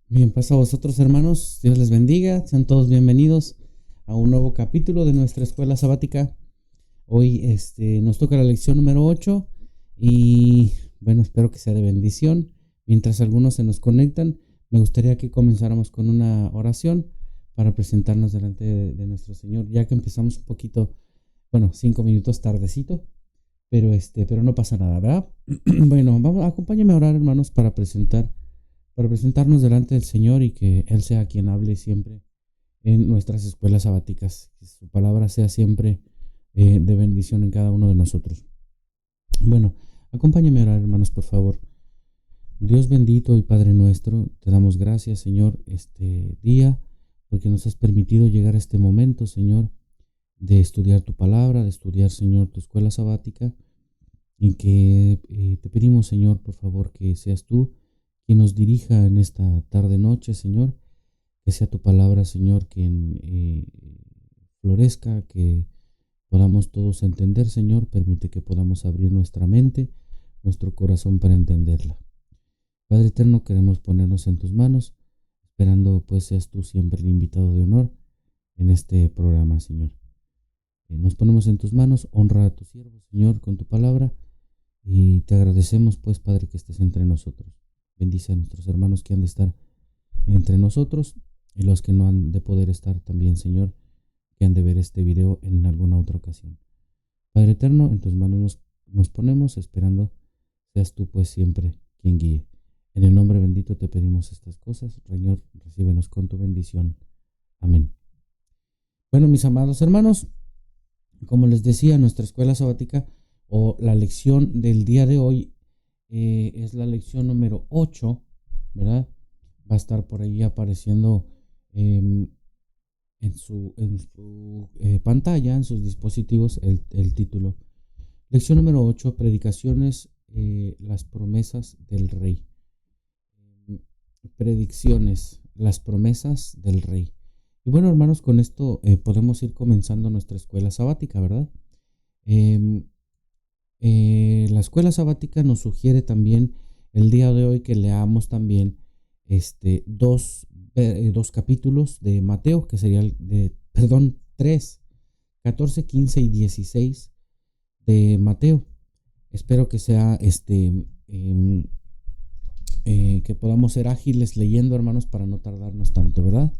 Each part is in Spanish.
Bien, pues a vosotros, hermanos, Dios les bendiga, sean todos bienvenidos a un nuevo capítulo de nuestra escuela sabática. Hoy nos toca la lección número 8 y bueno, espero que sea de bendición. Mientras algunos se nos conectan, me gustaría que comenzáramos con una oración para presentarnos delante de nuestro Señor, ya que empezamos un poquito, bueno, 5 minutos tardecito, pero no pasa nada, ¿verdad? Bueno, acompáñame a orar, hermanos, para presentarnos delante del Señor y que Él sea quien hable siempre en nuestras escuelas sabáticas, que su palabra sea siempre de bendición en cada uno de nosotros. Bueno, acompáñame a orar, hermanos, por favor. Dios bendito y Padre nuestro, te damos gracias, Señor, este día, porque nos has permitido llegar a este momento, Señor, de estudiar tu palabra, de estudiar, Señor, tu escuela sabática, y que te pedimos, Señor, por favor, que seas tú quien nos dirija en esta tarde-noche, Señor, que sea tu palabra, Señor, quien florezca, que podamos todos entender, Señor. Permite que podamos abrir nuestra mente, nuestro corazón para entenderla. Padre eterno, queremos ponernos en tus manos, esperando pues seas tú siempre el invitado de honor en este programa, Señor. Nos ponemos en tus manos, honra a tu siervo, Señor, con tu palabra, y te agradecemos pues, Padre, que estés entre nosotros. Bendice a nuestros hermanos que han de estar entre nosotros y los que no han de poder estar también, Señor, que han de ver este video en alguna otra ocasión. Padre eterno, en tus manos nos ponemos esperando seas tú pues siempre quien guíe. En el nombre bendito te pedimos estas cosas. Señor, recíbenos con tu bendición. Amén. Bueno, mis amados hermanos, como les decía, nuestra escuela sabática o la lección del día de hoy es la lección número 8, ¿verdad? Va a estar por ahí apareciendo en su pantalla, en sus dispositivos, el título. Lección número 8, predicaciones, las promesas del rey. Predicciones, las promesas del rey. Y bueno, hermanos, con esto podemos ir comenzando nuestra escuela sabática, ¿verdad? La escuela sabática nos sugiere también el día de hoy que leamos también dos capítulos de Mateo, que sería tres, 14, 15 y 16 de Mateo. Espero que sea que podamos ser ágiles leyendo, hermanos, para no tardarnos tanto, ¿verdad?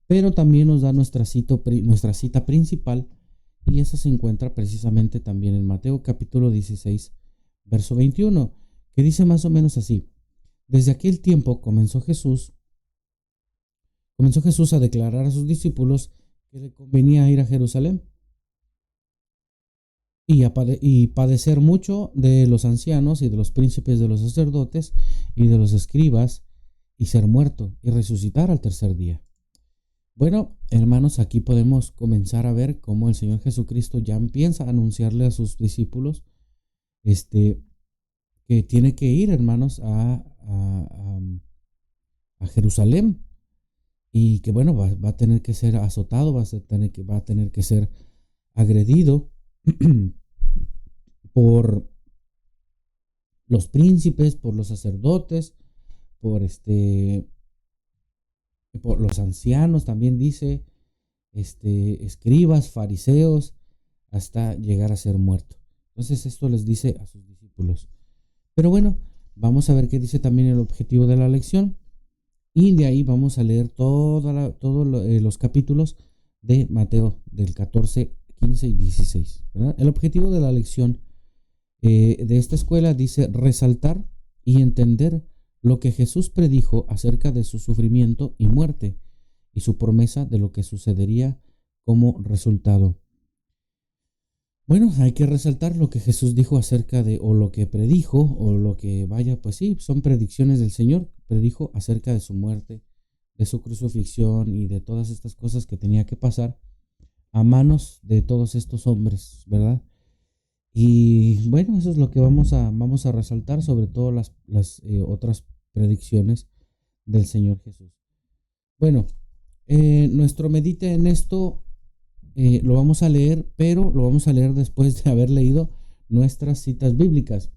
Pero también nos da nuestra cita principal, y esa se encuentra precisamente también en Mateo capítulo 16, verso 21, que dice más o menos así: desde aquel tiempo comenzó Jesús a declarar a sus discípulos que le convenía ir a Jerusalén y padecer mucho de los ancianos y de los príncipes de los sacerdotes y de los escribas, y ser muerto y resucitar al tercer día. Bueno, hermanos, aquí podemos comenzar a ver cómo el Señor Jesucristo ya empieza a anunciarle a sus discípulos que tiene que ir, hermanos, a Jerusalén, y que bueno, va a tener que ser azotado, va a tener que ser agredido por los príncipes, por los sacerdotes, por por los ancianos, también dice, escribas, fariseos, hasta llegar a ser muerto. Entonces esto les dice a sus discípulos. Pero bueno, vamos a ver qué dice también el objetivo de la lección, y de ahí vamos a leer todos los capítulos de Mateo, del 14, 15 y 16, ¿verdad? El objetivo de la lección de esta escuela dice resaltar y entender lo que Jesús predijo acerca de su sufrimiento y muerte, y su promesa de lo que sucedería como resultado. Bueno, hay que resaltar lo que Jesús dijo acerca de, o lo que predijo, o lo que pues sí, son predicciones del Señor. Predijo acerca de su muerte, de su crucifixión y de todas estas cosas que tenía que pasar a manos de todos estos hombres, ¿verdad? Y bueno, eso es lo que vamos a resaltar, sobre todo las otras predicciones del Señor Jesús. Bueno, nuestro medite en esto lo vamos a leer, pero lo vamos a leer después de haber leído nuestras citas bíblicas.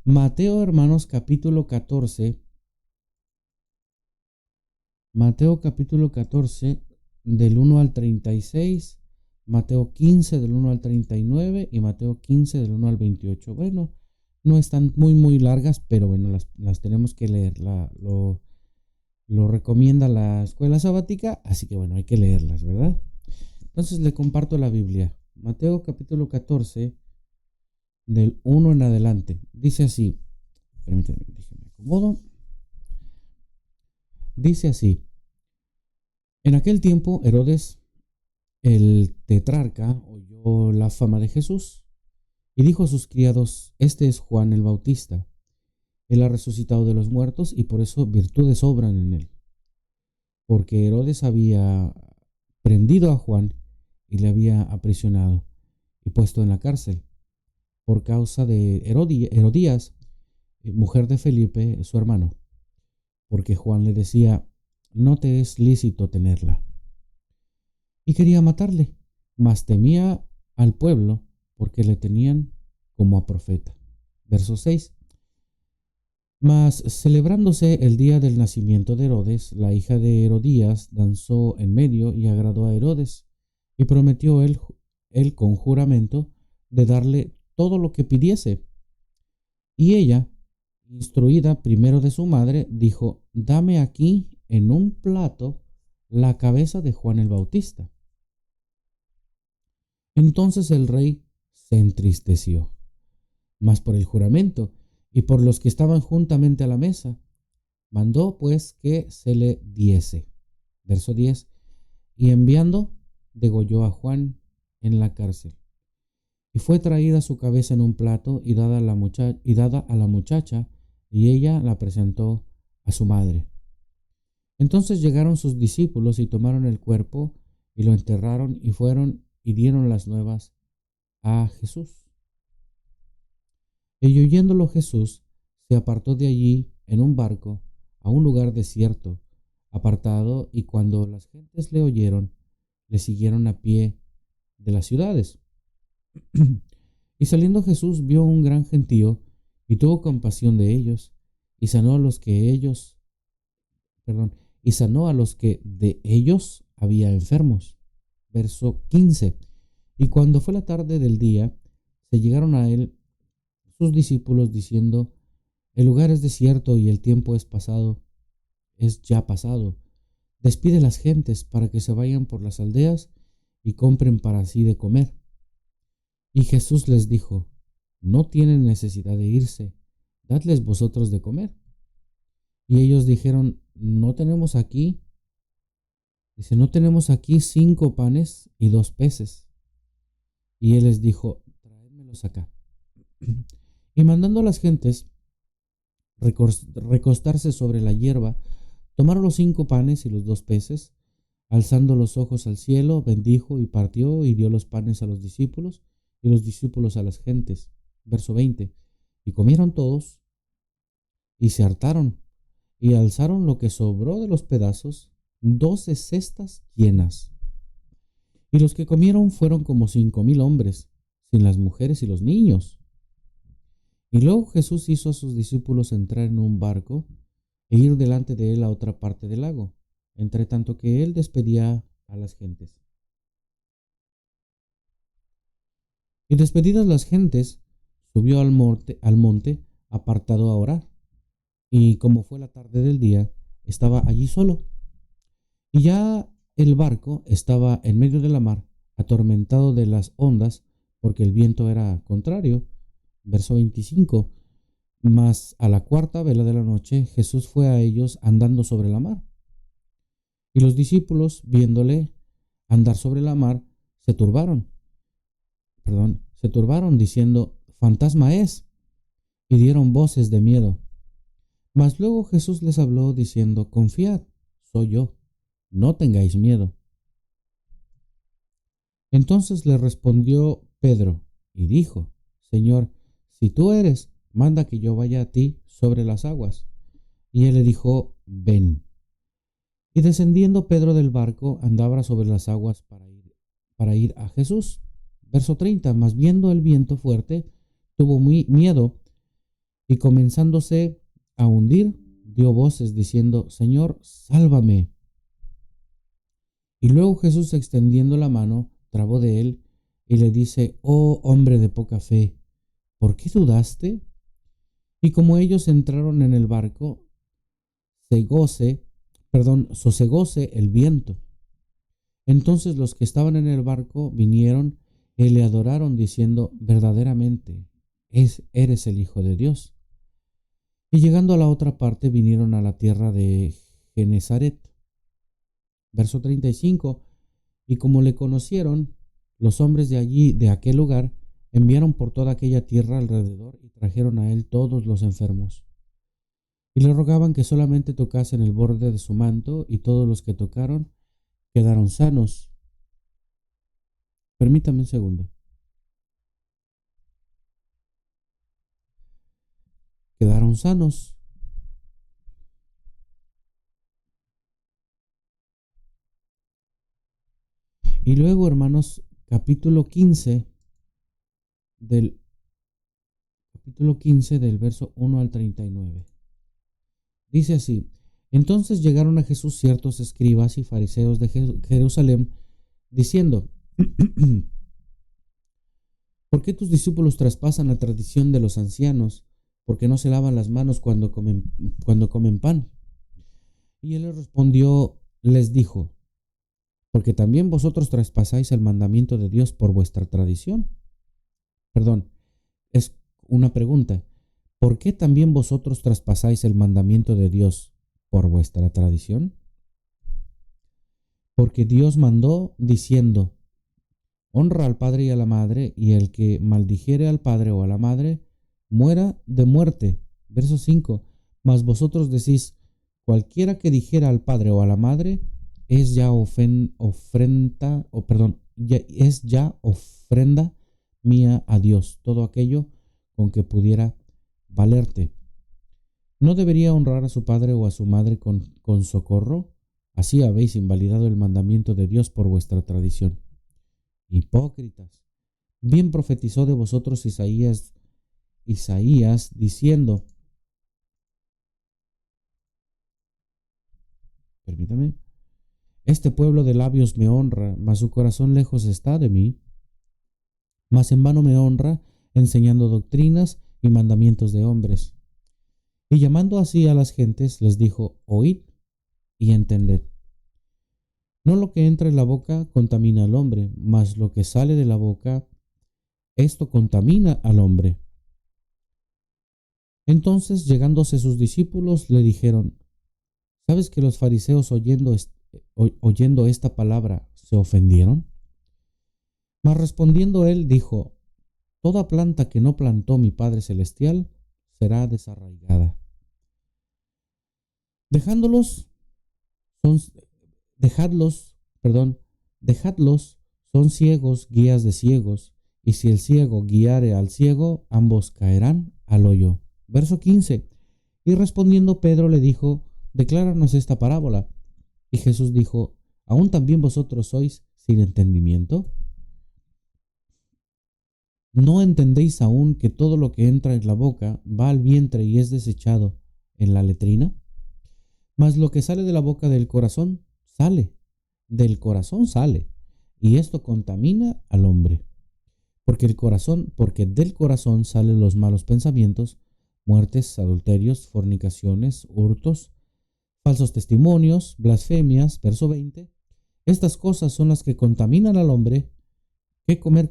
Mateo, hermanos, capítulo 14, Mateo capítulo 14 del 1 al 36, Mateo 15 del 1 al 39 y Mateo 15 del 1 al 28. Bueno, no están muy largas, pero bueno, las tenemos que leer. Lo recomienda la escuela sabática, así que bueno, hay que leerlas, ¿verdad? Entonces le comparto la Biblia. Mateo capítulo 14 del 1 en adelante. Dice así, permítanme, déjenme acomodo. Dice así: en aquel tiempo Herodes el tetrarca oyó la fama de Jesús y dijo a sus criados: este es Juan el Bautista. Él ha resucitado de los muertos y por eso virtudes obran en él. Porque Herodes había prendido a Juan y le había aprisionado y puesto en la cárcel por causa de Herodías, mujer de Felipe, su hermano, porque Juan le decía: no te es lícito tenerla. Y quería matarle, mas temía al pueblo porque le tenían como a profeta. Verso 6. Mas celebrándose el día del nacimiento de Herodes, la hija de Herodías danzó en medio y agradó a Herodes, y prometió él con juramento de darle todo lo que pidiese. Y ella, instruida primero de su madre, dijo: dame aquí en un plato la cabeza de Juan el Bautista. Entonces el rey se entristeció, mas por el juramento y por los que estaban juntamente a la mesa, mandó pues que se le diese. Verso 10. Y enviando, degolló a Juan en la cárcel. Y fue traída su cabeza en un plato y dada a la muchacha, y ella la presentó a su madre. Entonces llegaron sus discípulos y tomaron el cuerpo y lo enterraron y fueron y dieron las nuevas a Jesús. Y oyéndolo Jesús, se apartó de allí en un barco a un lugar desierto, apartado, y cuando las gentes le oyeron, le siguieron a pie de las ciudades. Y saliendo Jesús vio un gran gentío y tuvo compasión de ellos, y sanó a los que y sanó a los que de ellos había enfermos. Verso 15. Y cuando fue la tarde del día, se llegaron a él sus discípulos diciendo: el lugar es desierto y el tiempo es ya pasado. Despide las gentes para que se vayan por las aldeas y compren para sí de comer. Y Jesús les dijo: no tienen necesidad de irse, dadles vosotros de comer. Y ellos dijeron: no tenemos aquí 5 panes y 2 peces. Y él les dijo: traédmelos acá. Y mandando a las gentes recostarse sobre la hierba, tomaron los 5 panes y los 2 peces, alzando los ojos al cielo, bendijo y partió y dio los panes a los discípulos y los discípulos a las gentes. Verso 20. Y comieron todos y se hartaron y alzaron lo que sobró de los pedazos, 12 cestas llenas. Y los que comieron fueron como 5,000 hombres, sin las mujeres y los niños. Y luego Jesús hizo a sus discípulos entrar en un barco e ir delante de él a otra parte del lago, entre tanto que él despedía a las gentes. Y despedidas las gentes, subió al monte apartado a orar. Y como fue la tarde del día, estaba allí solo. Y ya el barco estaba en medio de la mar, atormentado de las ondas, porque el viento era contrario. Verso 25. Mas a la 4ª vela de la noche, Jesús fue a ellos andando sobre la mar. Y los discípulos, viéndole andar sobre la mar, se turbaron, diciendo: fantasma es, y dieron voces de miedo. Mas luego Jesús les habló diciendo: confiad, soy yo, no tengáis miedo. Entonces le respondió Pedro y dijo: Señor, si tú eres, manda que yo vaya a ti sobre las aguas. Y él le dijo: ven. Y descendiendo Pedro del barco, andaba sobre las aguas para ir a Jesús. Verso 30. Mas viendo el viento fuerte, tuvo muy miedo, y comenzándose a hundir, dio voces diciendo: Señor, sálvame. Y luego Jesús, extendiendo la mano, trabó de él y le dice: oh hombre de poca fe, ¿por qué dudaste? Y como ellos entraron en el barco, cegóse, sosegóse el viento. Entonces los que estaban en el barco vinieron y le adoraron, diciendo: verdaderamente eres el Hijo de Dios. Y llegando a la otra parte, vinieron a la tierra de Genezaret. Verso 35. Y como le conocieron, los hombres de allí, de aquel lugar, enviaron por toda aquella tierra alrededor y trajeron a él todos los enfermos. Y le rogaban que solamente tocasen el borde de su manto, y todos los que tocaron quedaron sanos. Permítame un segundo. Quedaron sanos. Y luego, hermanos, del capítulo 15 del verso 1 al 39. Dice así: entonces llegaron a Jesús ciertos escribas y fariseos de Jerusalén, diciendo: ¿por qué tus discípulos traspasan la tradición de los ancianos? Porque no se lavan las manos cuando comen pan. Y él les respondió, les dijo: porque también vosotros traspasáis el mandamiento de Dios por vuestra tradición. Perdón, es una pregunta. ¿Por qué también vosotros traspasáis el mandamiento de Dios por vuestra tradición? Porque Dios mandó diciendo: honra al padre y a la madre, y el que maldijere al padre o a la madre, muera de muerte. Verso 5. Mas vosotros decís: cualquiera que dijera al padre o a la madre, es ya es ya ofrenda mía a Dios, todo aquello con que pudiera valerte. ¿No debería honrar a su padre o a su madre con socorro? Así habéis invalidado el mandamiento de Dios por vuestra tradición. Hipócritas, bien profetizó de vosotros Isaías diciendo, permítame, este pueblo de labios me honra, mas su corazón lejos está de mí, mas en vano me honra, enseñando doctrinas y mandamientos de hombres. Y llamando así a las gentes, les dijo: oíd y entended. No lo que entra en la boca contamina al hombre, mas lo que sale de la boca, esto contamina al hombre. Entonces, llegándose sus discípulos, le dijeron: ¿sabes que los fariseos oyendo esta palabra se ofendieron? Mas respondiendo él dijo: toda planta que no plantó mi Padre Celestial será desarraigada. Dejadlos, son ciegos, guías de ciegos, y si el ciego guiare al ciego, ambos caerán al hoyo. Verso 15. Y respondiendo Pedro le dijo: decláranos esta parábola. Y Jesús dijo: ¿aún también vosotros sois sin entendimiento? ¿No entendéis aún que todo lo que entra en la boca va al vientre y es desechado en la letrina? Mas lo que sale de la boca del corazón sale, y esto contamina al hombre. Porque del corazón salen los malos pensamientos, muertes, adulterios, fornicaciones, hurtos, falsos testimonios, blasfemias. Verso 20. Estas cosas son las que contaminan al hombre, que comer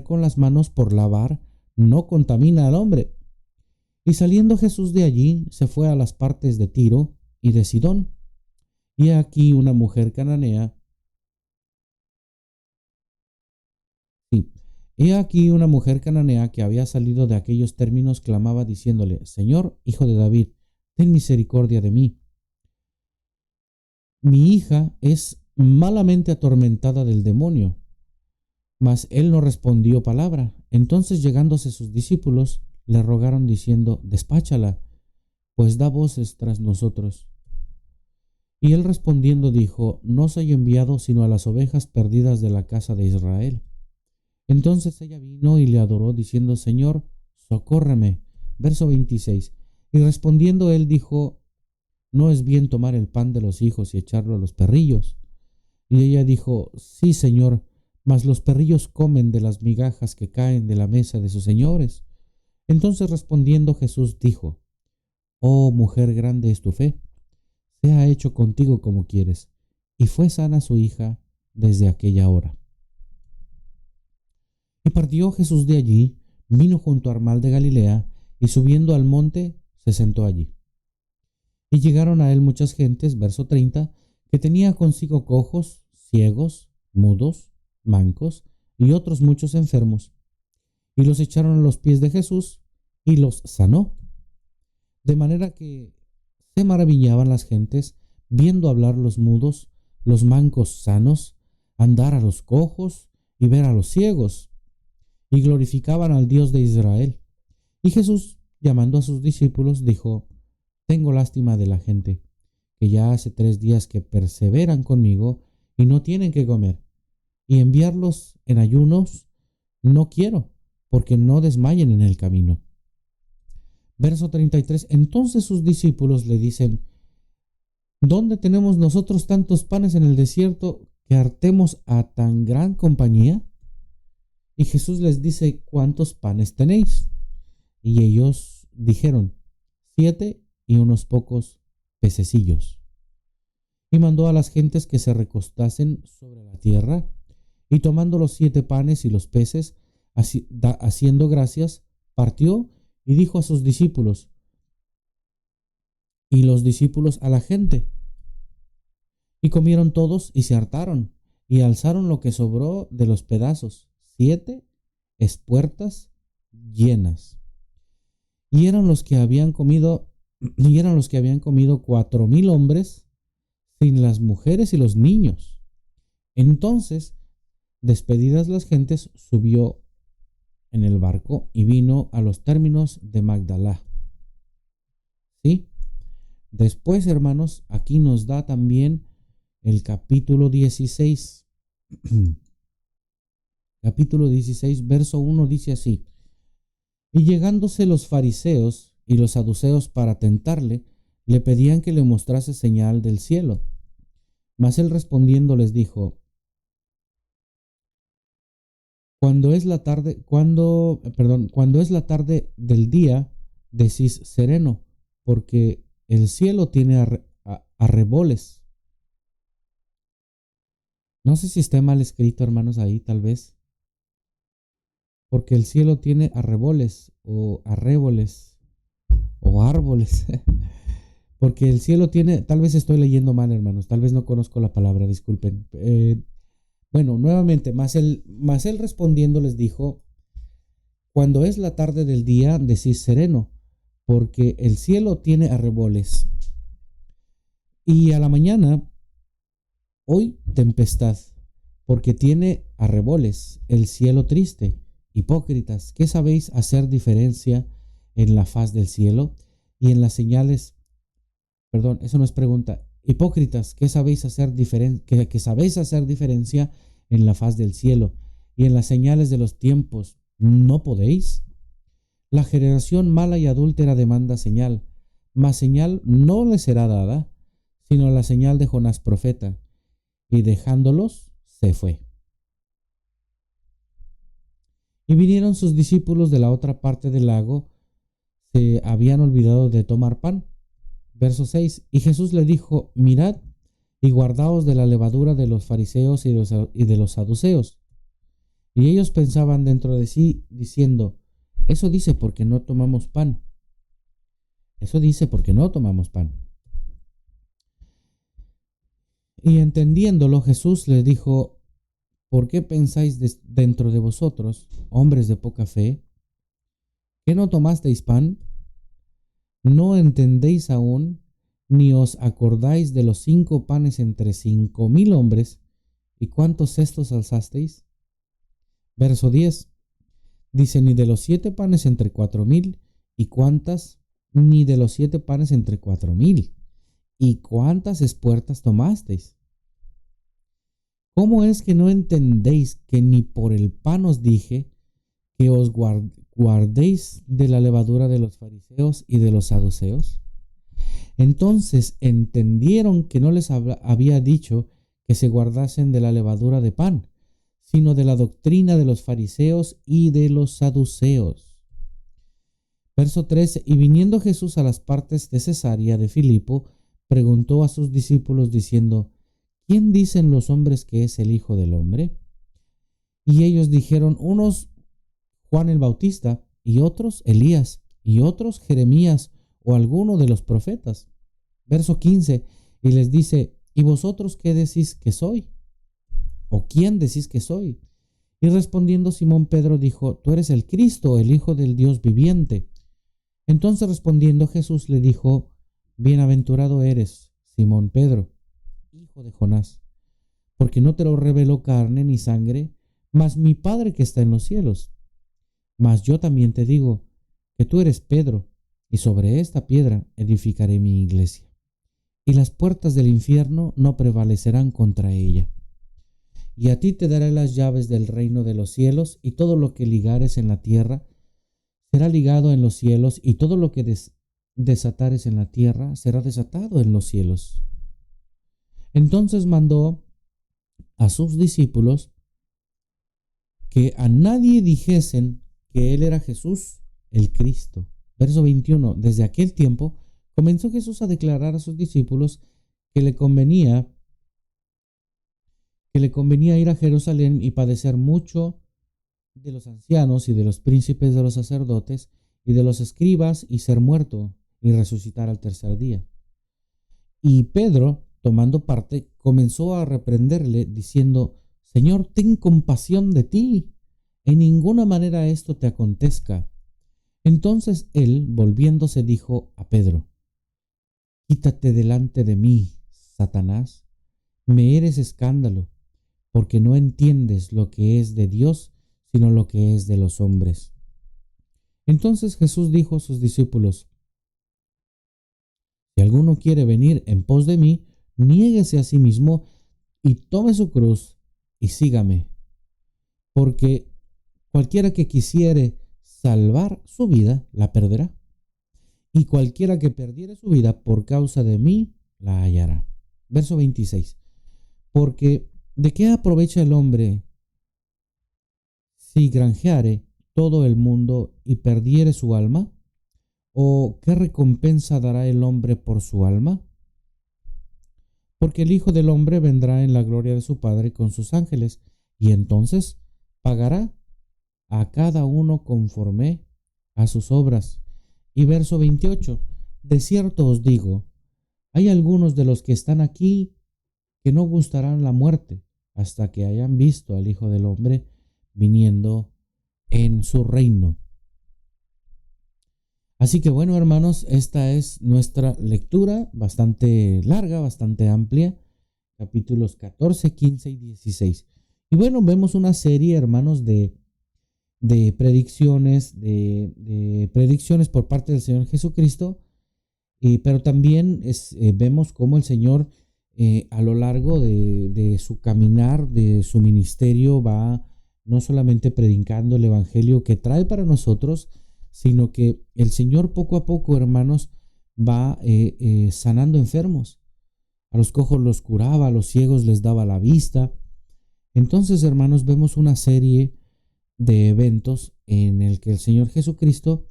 con las manos por lavar no contamina al hombre. Y saliendo Jesús de allí, se fue a las partes de Tiro y de Sidón. Y aquí una mujer cananea, que había salido de aquellos términos clamaba diciéndole: Señor, Hijo de David, ten misericordia de mí. Mi hija es malamente atormentada del demonio. Mas él no respondió palabra. Entonces, llegándose sus discípulos, le rogaron diciendo: despáchala, pues da voces tras nosotros. Y él respondiendo dijo: no soy enviado sino a las ovejas perdidas de la casa de Israel. Entonces ella vino y le adoró diciendo: Señor, socórreme. Verso 26. Y respondiendo él dijo: no es bien tomar el pan de los hijos y echarlo a los perrillos. Y ella dijo: Sí, Señor, mas los perrillos comen de las migajas que caen de la mesa de sus señores. Entonces respondiendo Jesús dijo: Oh mujer, grande es tu fe, sea hecho contigo como quieres. Y fue sana su hija desde aquella hora. Y partió Jesús de allí, vino junto al mar de Galilea, y subiendo al monte, se sentó allí. Y llegaron a él muchas gentes, verso 30, que tenía consigo cojos, ciegos, mudos, mancos, y otros muchos enfermos. Y los echaron a los pies de Jesús, y los sanó. De manera que se maravillaban las gentes, viendo hablar los mudos, los mancos sanos, andar a los cojos, y ver a los ciegos, y glorificaban al Dios de Israel. Y Jesús, llamando a sus discípulos, dijo: Tengo lástima de la gente, que ya hace 3 días que perseveran conmigo y no tienen que comer, y enviarlos en ayunos no quiero, porque no desmayen en el camino. Verso 33. Entonces sus discípulos le dicen: ¿Dónde tenemos nosotros tantos panes en el desierto que hartemos a tan gran compañía? Y Jesús les dice: ¿Cuántos panes tenéis? Y ellos dijeron: 7 y unos pocos pececillos. Y mandó a las gentes que se recostasen sobre la tierra, y tomando los 7 panes y los peces, haciendo gracias, partió y dijo a sus discípulos, y los discípulos a la gente. Y comieron todos y se hartaron, y alzaron lo que sobró de los pedazos, 7 espuertas llenas. Y eran los que habían comido 4,000 hombres, sin las mujeres y los niños. Entonces, despedidas las gentes, subió en el barco y vino a los términos de Magdala. ¿Sí? Después, hermanos, aquí nos da también el capítulo 16. Capítulo 16, verso 1 dice así: Y llegándose los fariseos y los saduceos para tentarle, le pedían que le mostrase señal del cielo. Mas él respondiendo les dijo: Cuando es la tarde del día, decís sereno, porque el cielo tiene arreboles. No sé si está mal escrito, hermanos, ahí tal vez. Porque el cielo tiene arreboles o arréboles o árboles. Porque el cielo tiene, tal vez estoy leyendo mal, hermanos, tal vez no conozco la palabra, disculpen. Bueno, nuevamente, mas él respondiendo les dijo: Cuando es la tarde del día, decís sereno, porque el cielo tiene arreboles. Y a la mañana, hoy tempestad, porque tiene arreboles, el cielo triste. Hipócritas, ¿qué sabéis hacer diferencia en la faz del cielo y en las señales? Perdón, eso no es pregunta. Hipócritas, ¿qué sabéis hacer que sabéis hacer diferencia en la faz del cielo y en las señales de los tiempos? ¿No podéis? La generación mala y adúltera demanda señal, mas señal no le será dada, sino la señal de Jonás profeta. Y dejándolos, se fue. Y vinieron sus discípulos de la otra parte del lago, se habían olvidado de tomar pan. Verso 6. Y Jesús le dijo: Mirad y guardaos de la levadura de los fariseos y de los saduceos. Y ellos pensaban dentro de sí, diciendo: Eso dice porque no tomamos pan. Eso dice porque no tomamos pan. Y entendiéndolo, Jesús les dijo: ¿Por qué pensáis dentro de vosotros, hombres de poca fe, que no tomasteis pan? ¿No entendéis aún, ni os acordáis de los 5 panes entre 5,000 hombres, y cuántos cestos alzasteis? Verso 10. Dice: Ni de los 7 panes entre 4,000, y cuántas, ni de los 7 panes entre 4,000, y cuántas espuertas tomasteis. ¿Cómo es que no entendéis que ni por el pan os dije que os guardéis de la levadura de los fariseos y de los saduceos? Entonces entendieron que no les había dicho que se guardasen de la levadura de pan, sino de la doctrina de los fariseos y de los saduceos. Verso 13. Y viniendo Jesús a las partes de Cesarea de Filipo, preguntó a sus discípulos diciendo: ¿Quién dicen los hombres que es el Hijo del Hombre? Y ellos dijeron: unos Juan el Bautista, y otros Elías, y otros Jeremías o alguno de los profetas. Verso 15. Y les dice: ¿y vosotros qué decís que soy? ¿O quién decís que soy? Y respondiendo Simón Pedro dijo: Tú eres el Cristo, el Hijo del Dios viviente. Entonces respondiendo Jesús le dijo: Bienaventurado eres, Simón Pedro, hijo de Jonás, porque no te lo reveló carne ni sangre, mas mi Padre que está en los cielos. Mas yo también te digo que tú eres Pedro, y sobre esta piedra edificaré mi iglesia, y las puertas del infierno no prevalecerán contra ella. Y a ti te daré las llaves del reino de los cielos, y todo lo que ligares en la tierra será ligado en los cielos, y todo lo que desatares en la tierra será desatado en los cielos. Entonces mandó a sus discípulos que a nadie dijesen que él era Jesús el Cristo. Verso 21. Desde aquel tiempo comenzó Jesús a declarar a sus discípulos que le convenía ir a Jerusalén y padecer mucho de los ancianos y de los príncipes de los sacerdotes y de los escribas, y ser muerto y resucitar al tercer día. Y Pedro, tomando parte, comenzó a reprenderle, diciendo: Señor, ten compasión de ti, en ninguna manera esto te acontezca. Entonces él, volviéndose, dijo a Pedro: Quítate delante de mí, Satanás, me eres escándalo, porque no entiendes lo que es de Dios, sino lo que es de los hombres. Entonces Jesús dijo a sus discípulos: Si alguno quiere venir en pos de mí, niéguese a sí mismo y tome su cruz y sígame. Porque cualquiera que quisiere salvar su vida, la perderá. Y cualquiera que perdiere su vida por causa de mí, la hallará. Verso 26. Porque ¿de qué aprovecha el hombre si granjeare todo el mundo y perdiere su alma? ¿O qué recompensa dará el hombre por su alma? Porque el Hijo del Hombre vendrá en la gloria de su Padre con sus ángeles, y entonces pagará a cada uno conforme a sus obras. Y verso 28. De cierto os digo, hay algunos de los que están aquí que no gustarán la muerte hasta que hayan visto al Hijo del Hombre viniendo en su reino. Así que bueno, hermanos, esta es nuestra lectura, bastante larga, bastante amplia, capítulos 14, 15 y 16. Y bueno, vemos una serie, hermanos, de predicciones, de predicciones por parte del Señor Jesucristo, pero también vemos cómo el Señor a lo largo de su caminar, de su ministerio, va no solamente predicando el Evangelio que trae para nosotros, sino que el Señor poco a poco, hermanos, va sanando enfermos. A los cojos los curaba, a los ciegos les daba la vista. Entonces, hermanos, vemos una serie de eventos en el que el Señor Jesucristo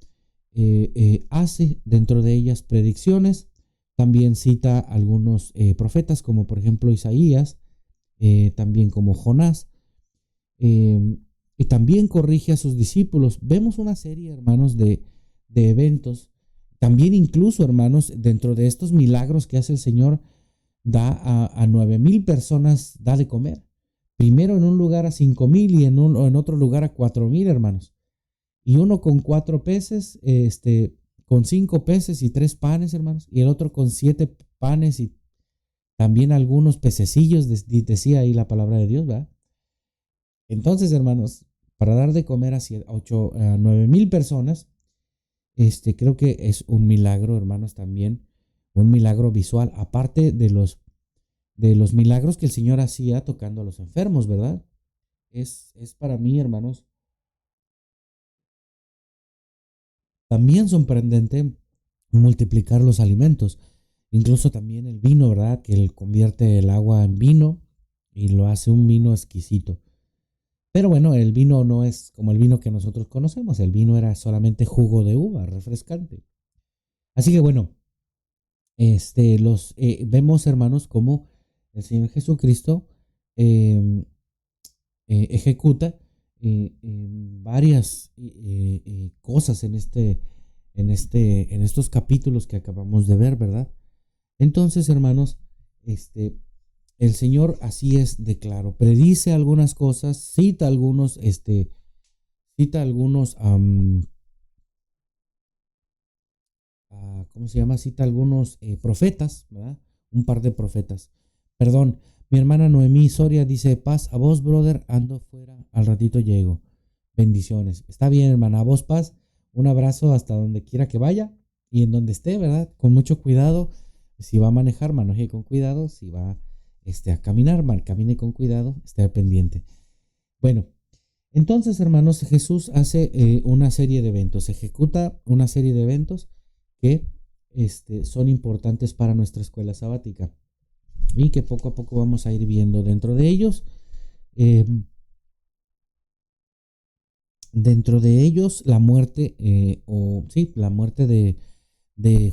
hace dentro de ellas predicciones. También cita algunos profetas, como por ejemplo Isaías, también como Jonás, y también corrige a sus discípulos. Vemos una serie, hermanos, de eventos. También incluso, hermanos, dentro de estos milagros que hace el Señor, da a 9,000 personas, da de comer. Primero en un lugar a 5,000 y en otro lugar a 4,000, hermanos. Y uno con 4 peces, con 5 peces y 3 panes, hermanos. Y el otro con 7 panes y también algunos pececillos, decía ahí la palabra de Dios, ¿verdad? Entonces, hermanos, para dar de comer a 9,000 personas, creo que es un milagro, hermanos, también. Un milagro visual, aparte de los milagros que el Señor hacía tocando a los enfermos, ¿verdad? Es para mí, hermanos, también sorprendente multiplicar los alimentos. Incluso también el vino, ¿verdad? Que él convierte el agua en vino. y lo hace un vino exquisito. Pero bueno, el vino no es como el vino que nosotros conocemos, el vino era solamente jugo de uva, refrescante. Así que bueno, vemos, hermanos, cómo el Señor Jesucristo eh, ejecuta varias cosas en estos capítulos que acabamos de ver, ¿verdad? Entonces, hermanos, el Señor así es de claro, predice algunas cosas, cita algunos, ¿cómo se llama? Cita algunos profetas, ¿verdad? Un par de profetas. Perdón, mi hermana Noemí Soria dice, paz a vos, brother, ando fuera, al ratito llego. Bendiciones. Está bien, hermana, a vos paz. Un abrazo hasta donde quiera que vaya y en donde esté, ¿verdad? Con mucho cuidado. Si va a manejar, maneje con cuidado. Si va a caminar, camine con cuidado, esté pendiente. Bueno, entonces, hermanos, Jesús hace una serie de eventos, ejecuta una serie de eventos que son importantes para nuestra escuela sabática y que poco a poco vamos a ir viendo eh, dentro de ellos la muerte, la muerte de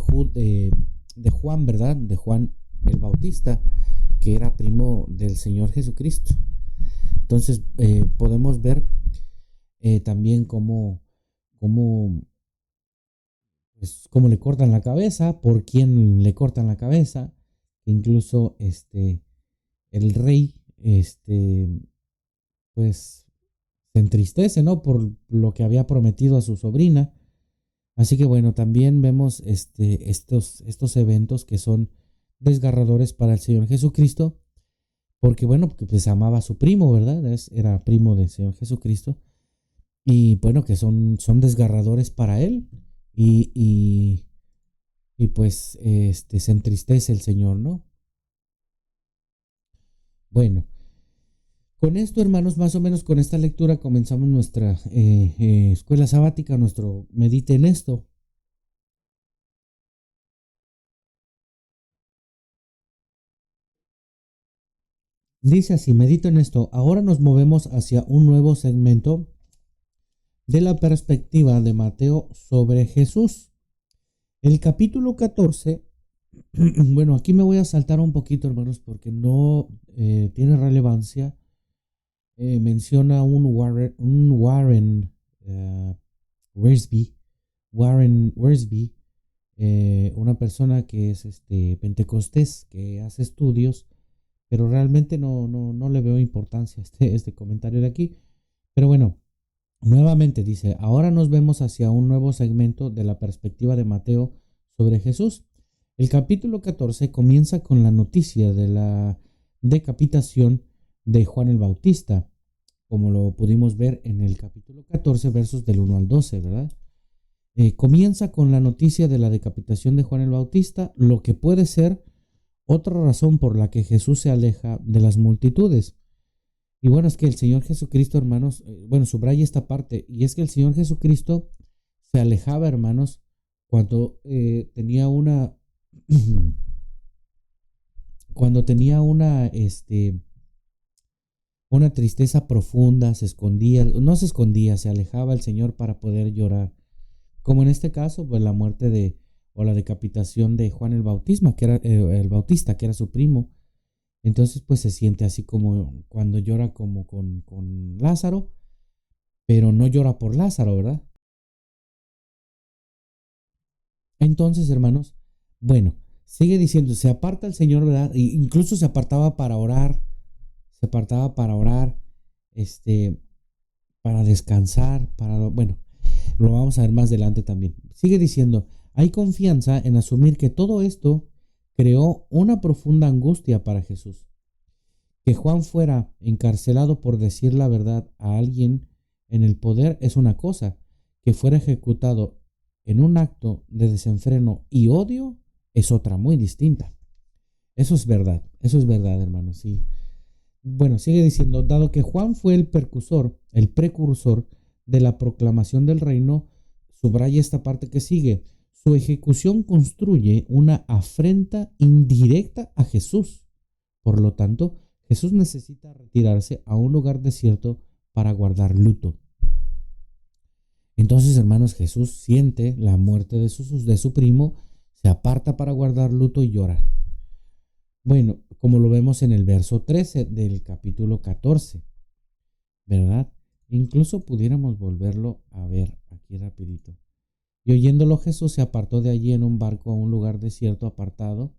Juan, ¿verdad? De Juan el Bautista, que era primo del Señor Jesucristo. Entonces podemos ver también cómo le cortan la cabeza, por quién le cortan la cabeza, incluso el rey, pues se entristece, ¿no? Por lo que había prometido a su sobrina. Así que bueno, también vemos estos eventos que son desgarradores para el Señor Jesucristo, porque bueno, porque pues amaba a su primo, ¿verdad? Era primo del Señor Jesucristo. Y bueno, que son desgarradores para él. Y, y pues se entristece el Señor, ¿no? Bueno, con esto, hermanos, más o menos con esta lectura comenzamos nuestra escuela sabática, nuestro medite en esto. Dice así, medito en esto. Ahora nos movemos hacia un nuevo segmento de la perspectiva de Mateo sobre Jesús. El capítulo 14, bueno, aquí me voy a saltar un poquito, hermanos, porque no tiene relevancia. Menciona uh, Wiersbe, Warren Wiersbe, una persona que es pentecostés, que hace estudios, pero realmente no le veo importancia a este comentario de aquí. Pero bueno, nuevamente dice, ahora nos vemos hacia un nuevo segmento de la perspectiva de Mateo sobre Jesús. El capítulo 14 comienza con la noticia de la decapitación de Juan el Bautista, como lo pudimos ver en el capítulo 14, versos del 1 al 12, ¿verdad? Comienza con la noticia de la decapitación de Juan el Bautista, lo que puede ser otra razón por la que Jesús se aleja de las multitudes. Y bueno, es que el Señor Jesucristo, hermanos, subraya esta parte, y es que el Señor Jesucristo se alejaba, hermanos, cuando tenía una, cuando tenía una tristeza profunda, se escondía, no se escondía, se alejaba el Señor para poder llorar. Como en este caso, pues la muerte o la decapitación de Juan el Bautista, que era su primo. Entonces, pues se siente así como cuando llora como con Lázaro, pero no llora por Lázaro, ¿verdad? Entonces, hermanos, bueno, sigue diciendo, se aparta el Señor, ¿verdad? E incluso se apartaba para orar, este, para descansar, bueno, lo vamos a ver más adelante también. Sigue diciendo, hay confianza en asumir que todo esto creó una profunda angustia para Jesús. Que Juan fuera encarcelado por decir la verdad a alguien en el poder es una cosa, que fuera ejecutado en un acto de desenfreno y odio es otra muy distinta. Eso es verdad, hermano, sí. Bueno, sigue diciendo, dado que Juan fue el precursor de la proclamación del reino, subraya esta parte que sigue, su ejecución construye una afrenta indirecta a Jesús. Por lo tanto, Jesús necesita retirarse a un lugar desierto para guardar luto. Entonces, hermanos, Jesús siente la muerte de su primo, se aparta para guardar luto y llorar. Bueno, como lo vemos en el verso 13 del capítulo 14, ¿verdad? Incluso pudiéramos volverlo a ver aquí rapidito. Y oyéndolo Jesús se apartó de allí en un barco a un lugar desierto apartado.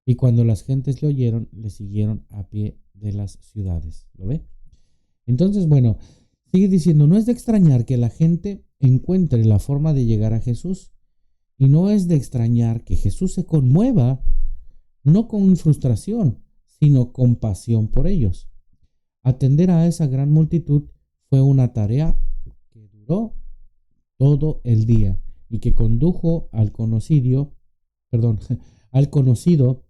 Y cuando las gentes le oyeron, le siguieron a pie de las ciudades. ¿Lo ve? Entonces, bueno, sigue diciendo, no es de extrañar que la gente encuentre la forma de llegar a Jesús. Y no es de extrañar que Jesús se conmueva, no con frustración, sino con pasión por ellos. Atender a esa gran multitud fue una tarea que duró todo el día y que condujo al al conocido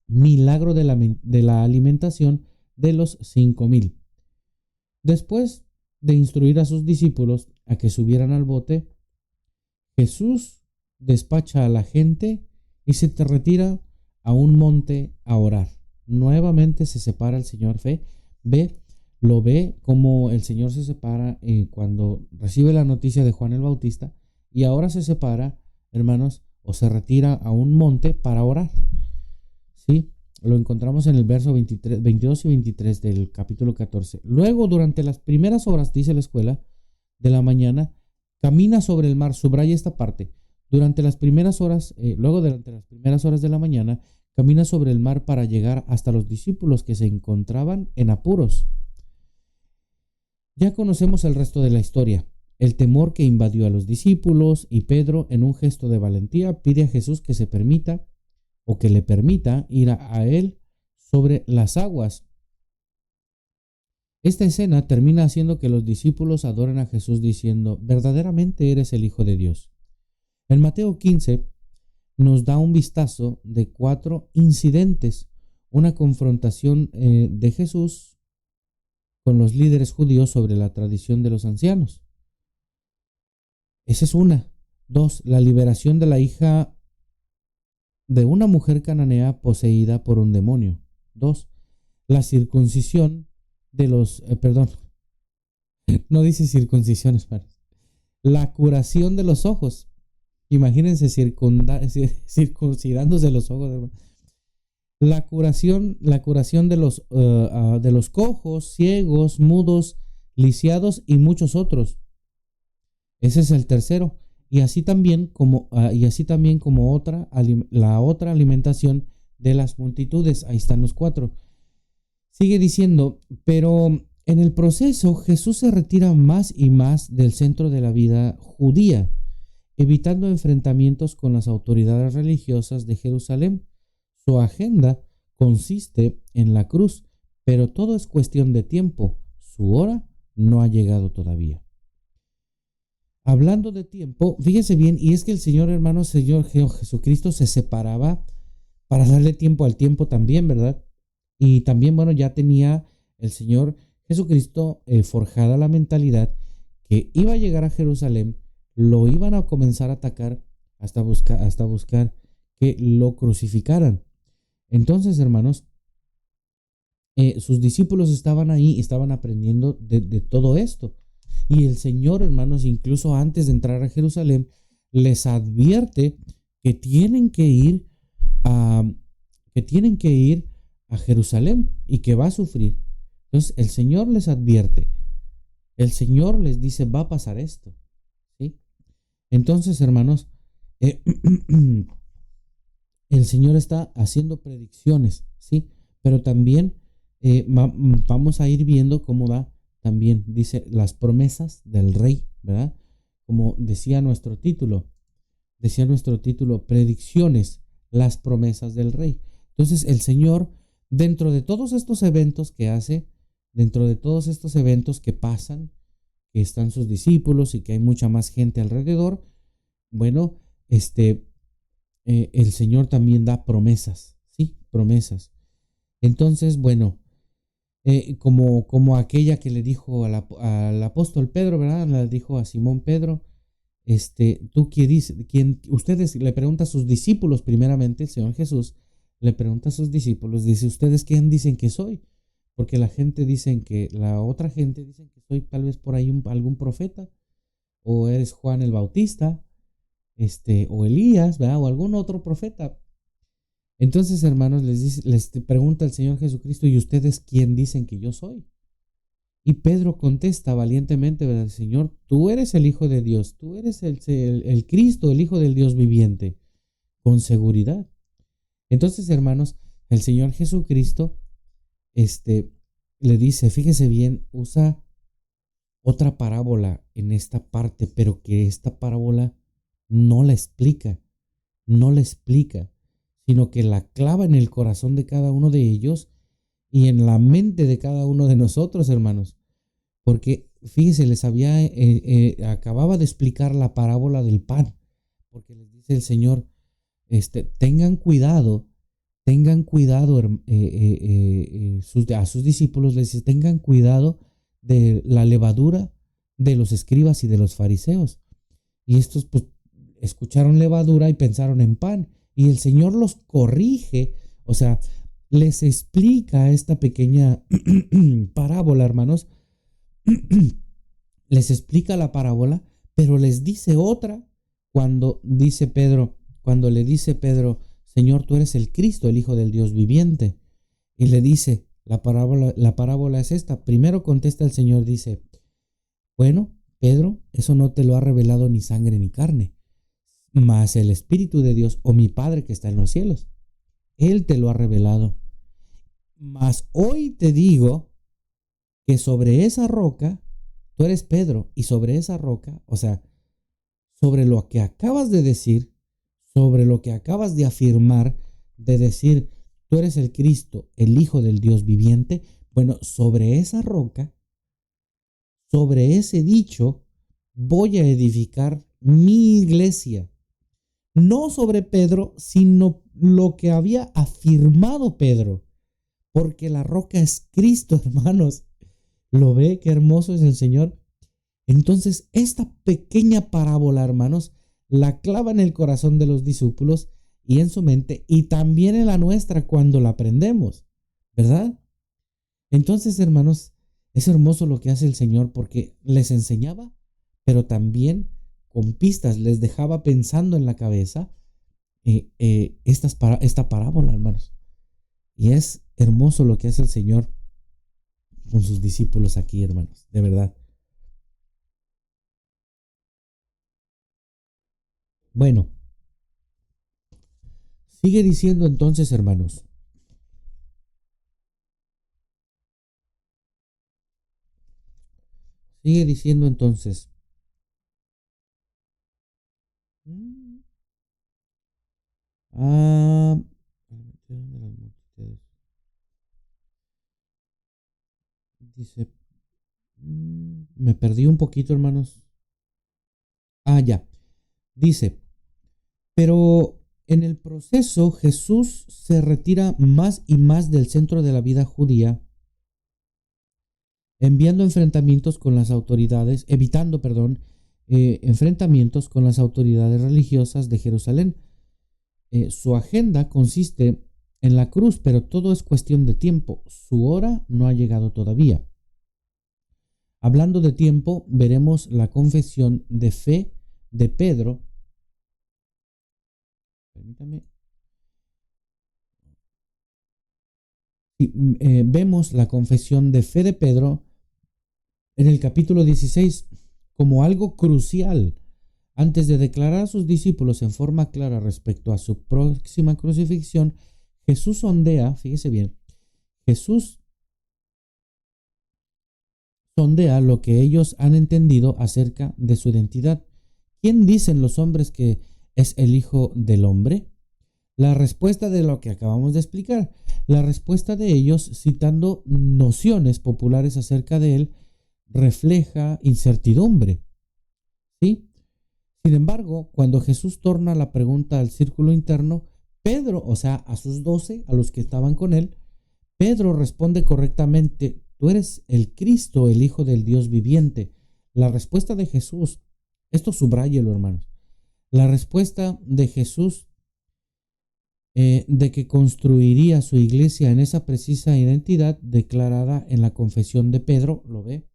milagro de la alimentación de los 5,000. Después de instruir a sus discípulos a que subieran al bote, Jesús despacha a la gente y se te retira a un monte a orar. Nuevamente se separa el Señor. Lo ve como el Señor se separa cuando recibe la noticia de Juan el Bautista, y ahora se separa, hermanos, o se retira a un monte para orar. ¿Sí? Lo encontramos en el verso 23, 22 y 23 del capítulo 14. Luego, durante las primeras horas, dice la escuela, de la mañana, camina sobre el mar. Subraya esta parte. Durante las primeras horas de la mañana, camina sobre el mar para llegar hasta los discípulos que se encontraban en apuros. Ya conocemos el resto de la historia. El temor que invadió a los discípulos, y Pedro, en un gesto de valentía, pide a Jesús que le permita ir a él sobre las aguas. Esta escena termina haciendo que los discípulos adoren a Jesús diciendo, verdaderamente eres el Hijo de Dios. En Mateo 15 nos da un vistazo de 4 incidentes, una confrontación de Jesús con los líderes judíos sobre la tradición de los ancianos. Esa es una. 2, la liberación de la hija de una mujer cananea poseída por un demonio. 2, la circuncisión de los, no dice circuncisión, la curación de los ojos. Imagínense circuncidándose los ojos, hermano. La curación de los cojos, ciegos, mudos, lisiados y muchos otros. Ese es el tercero. Y así también como la otra alimentación de las multitudes. Ahí están los 4. Sigue diciendo, pero en el proceso Jesús se retira más y más del centro de la vida judía, evitando enfrentamientos con las autoridades religiosas de Jerusalén. Su agenda consiste en la cruz, pero todo es cuestión de tiempo. Su hora no ha llegado todavía. Hablando de tiempo, fíjese bien, y es que el Señor Jesucristo se separaba para darle tiempo al tiempo también, ¿verdad? Y también, bueno, ya tenía el Señor Jesucristo forjada la mentalidad que iba a llegar a Jerusalén, lo iban a comenzar a atacar hasta buscar que lo crucificaran. Entonces, hermanos, sus discípulos estaban ahí, estaban aprendiendo de todo esto. Y el Señor, hermanos, incluso antes de entrar a Jerusalén, les advierte que tienen que ir a Jerusalén y que va a sufrir. Entonces, el Señor les advierte. El Señor les dice, va a pasar esto. ¿Sí? Entonces, hermanos, el Señor está haciendo predicciones, ¿sí? Pero también vamos a ir viendo cómo da también, dice, las promesas del Rey, ¿verdad? Como decía nuestro título, predicciones, las promesas del Rey. Entonces, el Señor, dentro de todos estos eventos que hace, dentro de todos estos eventos que pasan, que están sus discípulos y que hay mucha más gente alrededor, bueno, el Señor también da promesas, ¿sí? Promesas. Entonces, bueno, como aquella que le dijo al apóstol Pedro, ¿verdad? Le dijo a Simón Pedro, ustedes le pregunta a sus discípulos primeramente, el Señor Jesús le pregunta a sus discípulos, dice, ¿ustedes quién dicen que soy? Porque la otra gente dice que soy tal vez por ahí algún profeta, o eres Juan el Bautista, o Elías, ¿verdad? O algún otro profeta. Entonces, hermanos, les pregunta el Señor Jesucristo, ¿y ustedes quién dicen que yo soy? Y Pedro contesta valientemente, ¿verdad? Señor, tú eres el Hijo de Dios, tú eres el Cristo, el Hijo del Dios viviente, con seguridad. Entonces, hermanos, el Señor Jesucristo, le dice, fíjese bien, usa otra parábola en esta parte, pero que esta parábola no la explica, no la explica, sino que la clava en el corazón de cada uno de ellos y en la mente de cada uno de nosotros, hermanos. Porque, fíjese, acababa de explicar la parábola del pan, porque les dice el Señor, tengan cuidado, a sus discípulos les dice, tengan cuidado de la levadura de los escribas y de los fariseos. Y estos pues escucharon levadura y pensaron en pan. Y el Señor los corrige, o sea, les explica esta pequeña parábola, hermanos. Les explica la parábola, pero les dice otra cuando le dice Pedro, Señor, tú eres el Cristo, el Hijo del Dios viviente. Y le dice, la parábola es esta. Primero contesta el Señor, dice, bueno, Pedro, eso no te lo ha revelado ni sangre ni carne, mas el Espíritu de Dios o mi Padre que está en los cielos. Él te lo ha revelado. Mas hoy te digo que sobre esa roca, tú eres Pedro, y sobre esa roca, o sea, sobre lo que acabas de decir, sobre lo que acabas de afirmar, de decir, tú eres el Cristo, el Hijo del Dios viviente, bueno, sobre esa roca, sobre ese dicho, voy a edificar mi iglesia. No sobre Pedro, sino lo que había afirmado Pedro, porque la roca es Cristo, hermanos. ¿Lo ve? Qué hermoso es el Señor. Entonces, esta pequeña parábola, hermanos, la clava en el corazón de los discípulos y en su mente, y también en la nuestra cuando la aprendemos, ¿verdad? Entonces, hermanos, es hermoso lo que hace el Señor porque les enseñaba, pero también con pistas les dejaba pensando en la cabeza esta parábola, hermanos. Y es hermoso lo que hace el Señor con sus discípulos aquí, hermanos, de verdad. Bueno, sigue diciendo entonces, hermanos. Sigue diciendo entonces. Ah, dice, me perdí un poquito, hermanos. Ah, ya. Dice, pero en el proceso Jesús se retira más y más del centro de la vida judía, enviando enfrentamientos con las autoridades, evitando, perdón, enfrentamientos con las autoridades religiosas de Jerusalén. Su agenda consiste en la cruz, pero todo es cuestión de tiempo. Su hora no ha llegado todavía. Hablando de tiempo, veremos la confesión de fe de Pedro. Permítame. Vemos la confesión de fe de Pedro en el capítulo 16 como algo crucial. Antes de declarar a sus discípulos en forma clara respecto a su próxima crucifixión, Jesús sondea, fíjese bien, Jesús sondea lo que ellos han entendido acerca de su identidad. ¿Quién dicen los hombres que es el Hijo del Hombre? La respuesta de lo que acabamos de explicar, la respuesta de ellos, citando nociones populares acerca de él, refleja incertidumbre, ¿sí? Sin embargo, cuando Jesús torna la pregunta al círculo interno, Pedro, o sea, a sus 12, a los que estaban con él, Pedro responde correctamente, tú eres el Cristo, el Hijo del Dios viviente. La respuesta de Jesús, esto subráyelo, hermanos, la respuesta de Jesús de que construiría su iglesia en esa precisa identidad declarada en la confesión de Pedro, ¿lo ve?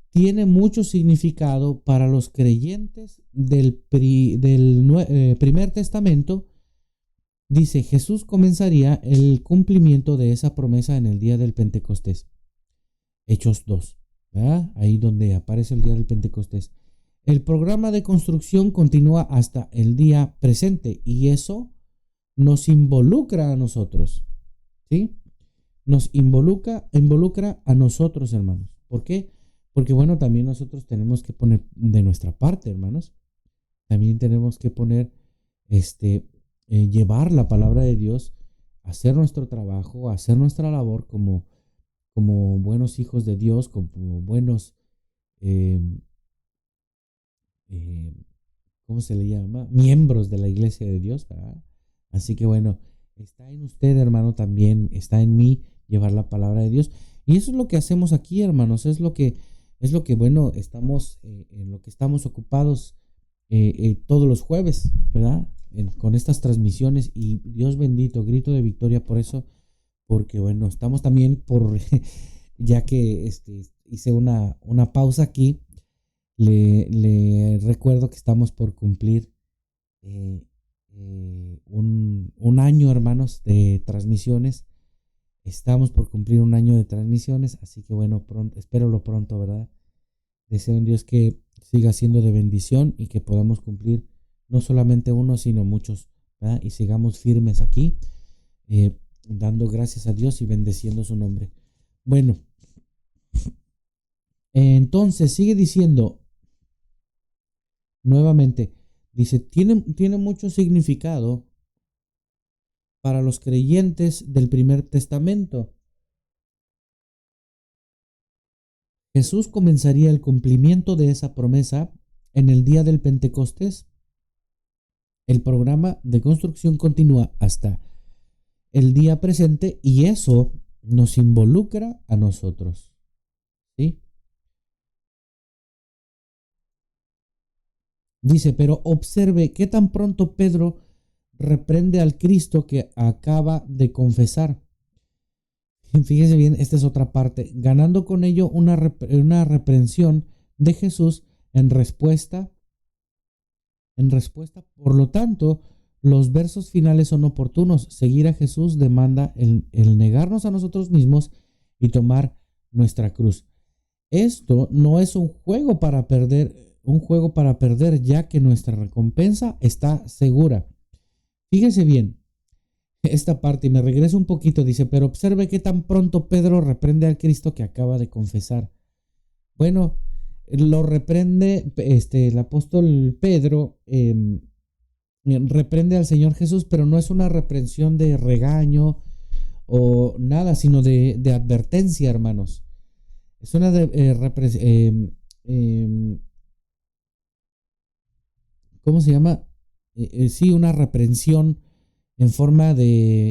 Tiene mucho significado para los creyentes del primer testamento. Dice, Jesús comenzaría el cumplimiento de esa promesa en el día del Pentecostés. Hechos 2, ¿verdad? Ahí donde aparece el día del Pentecostés. El programa de construcción continúa hasta el día presente y eso nos involucra a nosotros, ¿sí? Nos involucra a nosotros, hermanos. ¿Por qué? Porque, bueno, también nosotros tenemos que poner de nuestra parte, hermanos. También tenemos que poner, llevar la palabra de Dios, hacer nuestro trabajo, hacer nuestra labor como buenos hijos de Dios, como buenos, eh, eh, ¿cómo se le llama? Miembros de la iglesia de Dios, ¿verdad? Así que bueno, está en usted, hermano, también está en mí llevar la palabra de Dios. Y eso es lo que hacemos aquí, hermanos, bueno, estamos en lo que estamos ocupados todos los jueves, ¿verdad? Con estas transmisiones y Dios bendito, grito de victoria por eso, porque bueno, estamos también ya que hice una pausa aquí, le recuerdo que estamos por cumplir eh, un año, hermanos, de transmisiones. Estamos por cumplir un año de transmisiones, así que bueno, pronto, espéralo pronto, ¿verdad? Deseo en Dios que siga siendo de bendición y que podamos cumplir no solamente uno, sino muchos, ¿verdad? Y sigamos firmes aquí, dando gracias a Dios y bendeciendo su nombre. Bueno, entonces sigue diciendo nuevamente, dice, tiene mucho significado para los creyentes del primer testamento. Jesús comenzaría el cumplimiento de esa promesa en el día del Pentecostés. El programa de construcción continúa hasta el día presente y eso nos involucra a nosotros, ¿sí? Dice, pero observe qué tan pronto Pedro reprende al Cristo que acaba de confesar. Fíjese bien, esta es otra parte, ganando con ello una reprensión de Jesús en respuesta. Por lo tanto, los versos finales son oportunos. Seguir a Jesús demanda el negarnos a nosotros mismos y tomar nuestra cruz. Esto no es un juego para perder, ya que nuestra recompensa está segura. Fíjese bien, esta parte, y me regreso un poquito, dice, pero observe que tan pronto Pedro reprende al Cristo que acaba de confesar. Bueno, lo reprende el apóstol Pedro, reprende al Señor Jesús, pero no es una reprensión de regaño o nada, sino de advertencia, hermanos. Es una ¿cómo se llama? Sí, una reprensión en forma de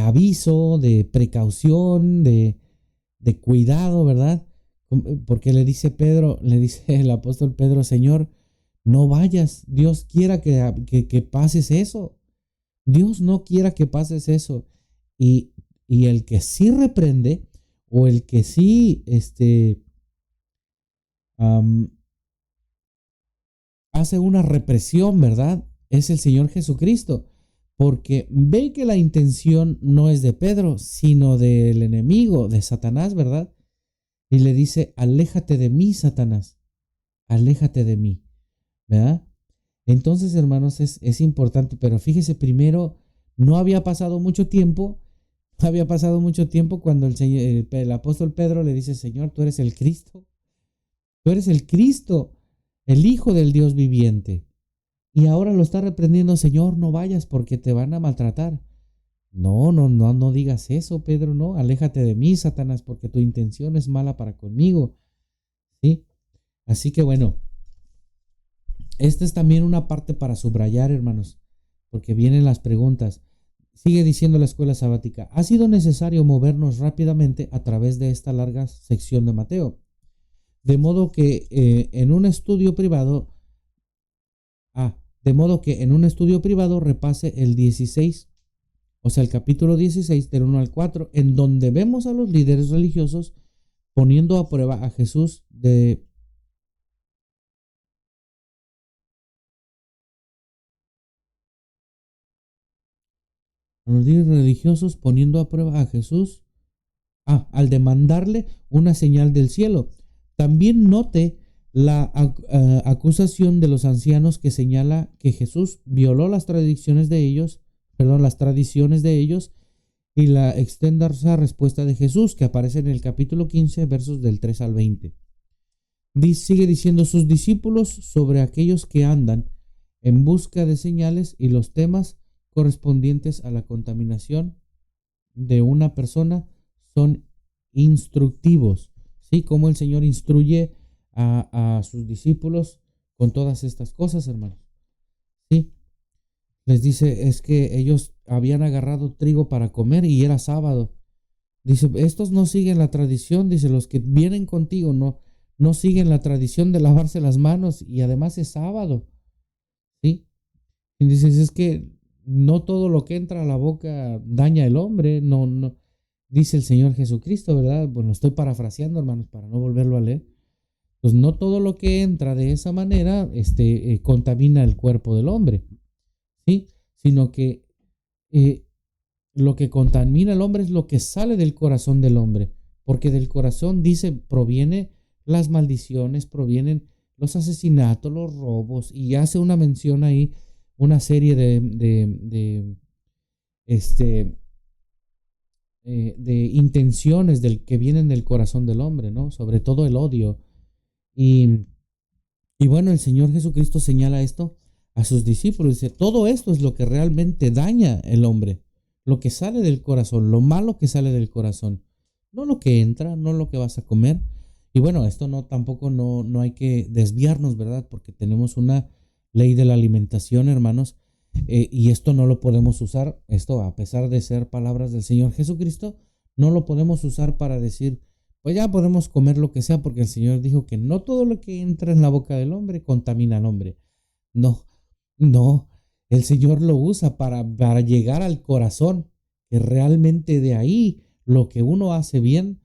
aviso, de precaución, de cuidado, ¿verdad? Porque le dice el apóstol Pedro, Señor, no vayas, Dios quiera que pases eso. Dios no quiera que pases eso. Y, y el que sí reprende, o el que sí hace una represión, ¿verdad? Es el Señor Jesucristo, porque ve que la intención no es de Pedro, sino del enemigo, de Satanás, ¿verdad? Y le dice, aléjate de mí, Satanás, aléjate de mí, ¿verdad? Entonces, hermanos, es importante, pero fíjese, primero, no había pasado mucho tiempo, cuando el apóstol Pedro le dice, Señor, tú eres el Cristo, tú eres el Cristo, el Hijo del Dios viviente. Y ahora lo está reprendiendo, Señor, no vayas porque te van a maltratar. No, no, no, no digas eso, Pedro, no, aléjate de mí, Satanás, porque tu intención es mala para conmigo, ¿sí? Así que bueno, esta es también una parte para subrayar, hermanos, porque vienen las preguntas. Sigue diciendo la escuela sabática, ha sido necesario movernos rápidamente a través de esta larga sección de Mateo, de modo que en un estudio privado, De modo que en un estudio privado repase el 16, o sea, el capítulo 16 del 1 al 4, en donde vemos a los líderes religiosos poniendo a prueba a Jesús a los líderes religiosos poniendo a prueba a Jesús, al demandarle una señal del cielo. También note la acusación de los ancianos que señala que Jesús violó las tradiciones de ellos, las tradiciones de ellos, y la extensa respuesta de Jesús que aparece en el capítulo 15, versos del 3 al 20. Sigue diciendo: sus discípulos sobre aquellos que andan en busca de señales y los temas correspondientes a la contaminación de una persona son instructivos, ¿sí? Como el Señor instruye a sus discípulos con todas estas cosas, hermanos, ¿sí? Les dice, es que ellos habían agarrado trigo para comer y era sábado. Dice, estos no siguen la tradición, dice, los que vienen contigo no siguen la tradición de lavarse las manos y además es sábado, ¿sí? Y dices, es que no todo lo que entra a la boca daña al hombre, no, dice el Señor Jesucristo, ¿verdad? Bueno, estoy parafraseando, hermanos, para no volverlo a leer. Pues no todo lo que entra de esa manera contamina el cuerpo del hombre, ¿sí? Sino que lo que contamina al hombre es lo que sale del corazón del hombre, porque del corazón, dice, provienen las maldiciones, provienen los asesinatos, los robos, y hace una mención ahí, una serie de intenciones que vienen del corazón del hombre, ¿no? Sobre todo el odio. Y, y bueno, el Señor Jesucristo señala esto a sus discípulos. Dice, todo esto es lo que realmente daña el hombre. Lo que sale del corazón, lo malo que sale del corazón. No lo que entra, no lo que vas a comer. Y bueno, esto tampoco no hay que desviarnos, ¿verdad? Porque tenemos una ley de la alimentación, hermanos. Y esto no lo podemos usar, esto a pesar de ser palabras del Señor Jesucristo, no lo podemos usar para decir, pues ya podemos comer lo que sea, porque el Señor dijo que no todo lo que entra en la boca del hombre contamina al hombre. No, no, el Señor lo usa para llegar al corazón, que realmente de ahí lo que uno hace bien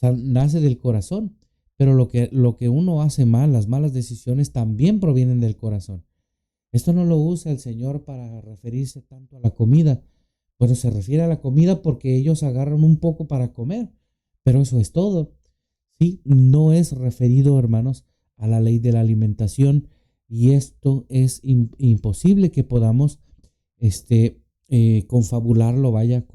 nace del corazón, pero lo que uno hace mal, las malas decisiones también provienen del corazón. Esto no lo usa el Señor para referirse tanto a la comida. Bueno, se refiere a la comida porque ellos agarran un poco para comer, pero eso es todo. Sí, no es referido, hermanos, a la ley de la alimentación, y esto es imposible que podamos confabularlo, vaya,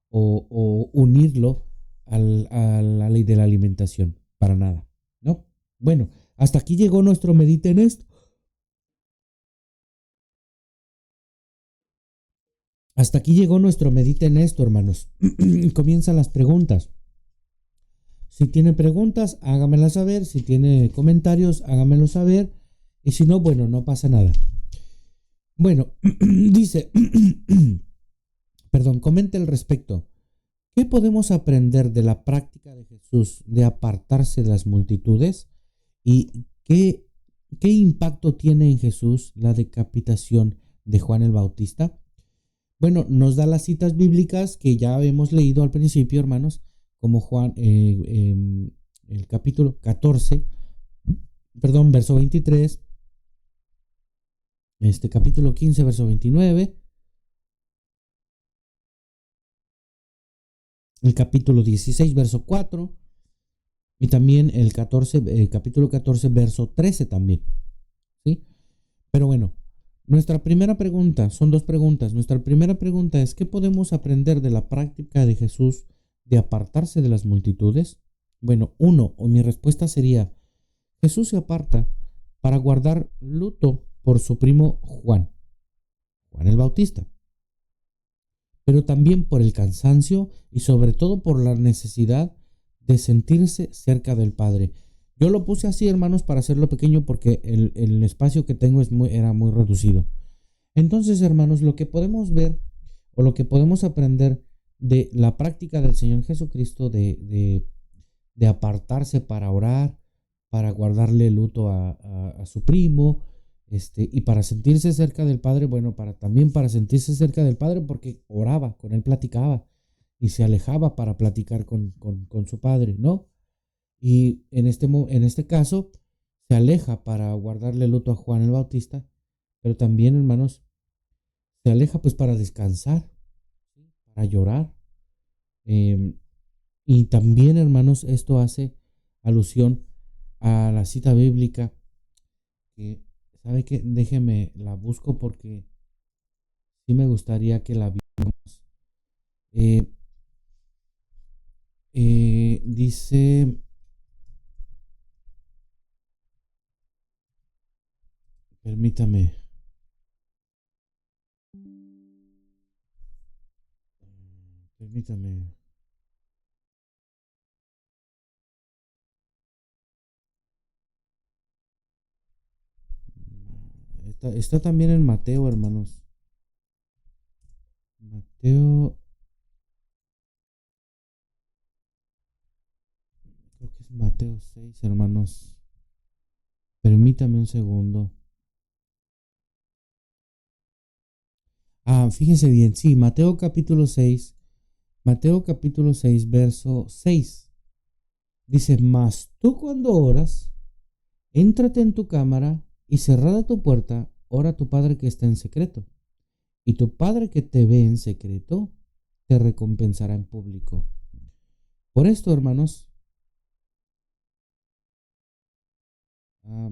o unirlo a la ley de la alimentación, para nada, ¿no? Bueno, hasta aquí llegó nuestro Medita en esto. Hasta aquí llegó nuestro Medita en esto, hermanos. Comienzan las preguntas. Si tiene preguntas, hágamelas saber. Si tiene comentarios, hágamelos saber. Y si no, bueno, no pasa nada. Bueno, dice, perdón, comenta al respecto. ¿Qué podemos aprender de la práctica de Jesús de apartarse de las multitudes? ¿Y qué impacto tiene en Jesús la decapitación de Juan el Bautista? Bueno, nos da las citas bíblicas que ya hemos leído al principio, hermanos, como Juan, el capítulo 14, perdón, verso 23, capítulo 15, verso 29, el capítulo 16, verso 4, y también el capítulo 14, verso 13 también, ¿sí? Pero bueno, nuestra primera pregunta, son dos preguntas. Nuestra primera pregunta es, ¿qué podemos aprender de la práctica de Jesús de apartarse de las multitudes? Bueno, mi respuesta sería, Jesús se aparta para guardar luto por su primo Juan el Bautista, pero también por el cansancio y sobre todo por la necesidad de sentirse cerca del Padre. Yo lo puse así, hermanos, para hacerlo pequeño porque el espacio que tengo era muy reducido. Entonces, hermanos, lo que podemos ver o lo que podemos aprender de la práctica del Señor Jesucristo de apartarse para orar, para guardarle luto a su primo, Y para sentirse cerca del Padre, bueno, también para sentirse cerca del Padre, porque oraba, con él platicaba y se alejaba para platicar con su Padre, ¿no? Y en este caso, se aleja para guardarle luto a Juan el Bautista, pero también, hermanos, se aleja pues para descansar, para llorar. Eh, y también, hermanos, esto hace alusión a la cita bíblica que, ¿sabe qué? Déjeme, la busco porque sí me gustaría que la viéramos. Eh, dice, permítame, permítame. Está también en Mateo, hermanos. Mateo, creo que es Mateo 6, hermanos. Permítame un segundo. Fíjense bien, sí, Mateo capítulo 6, verso 6. Dice, mas tú cuando oras, éntrate en tu cámara y cerrada tu puerta, ora a tu Padre que está en secreto. Y tu Padre que te ve en secreto, te recompensará en público. Por esto, hermanos, ah,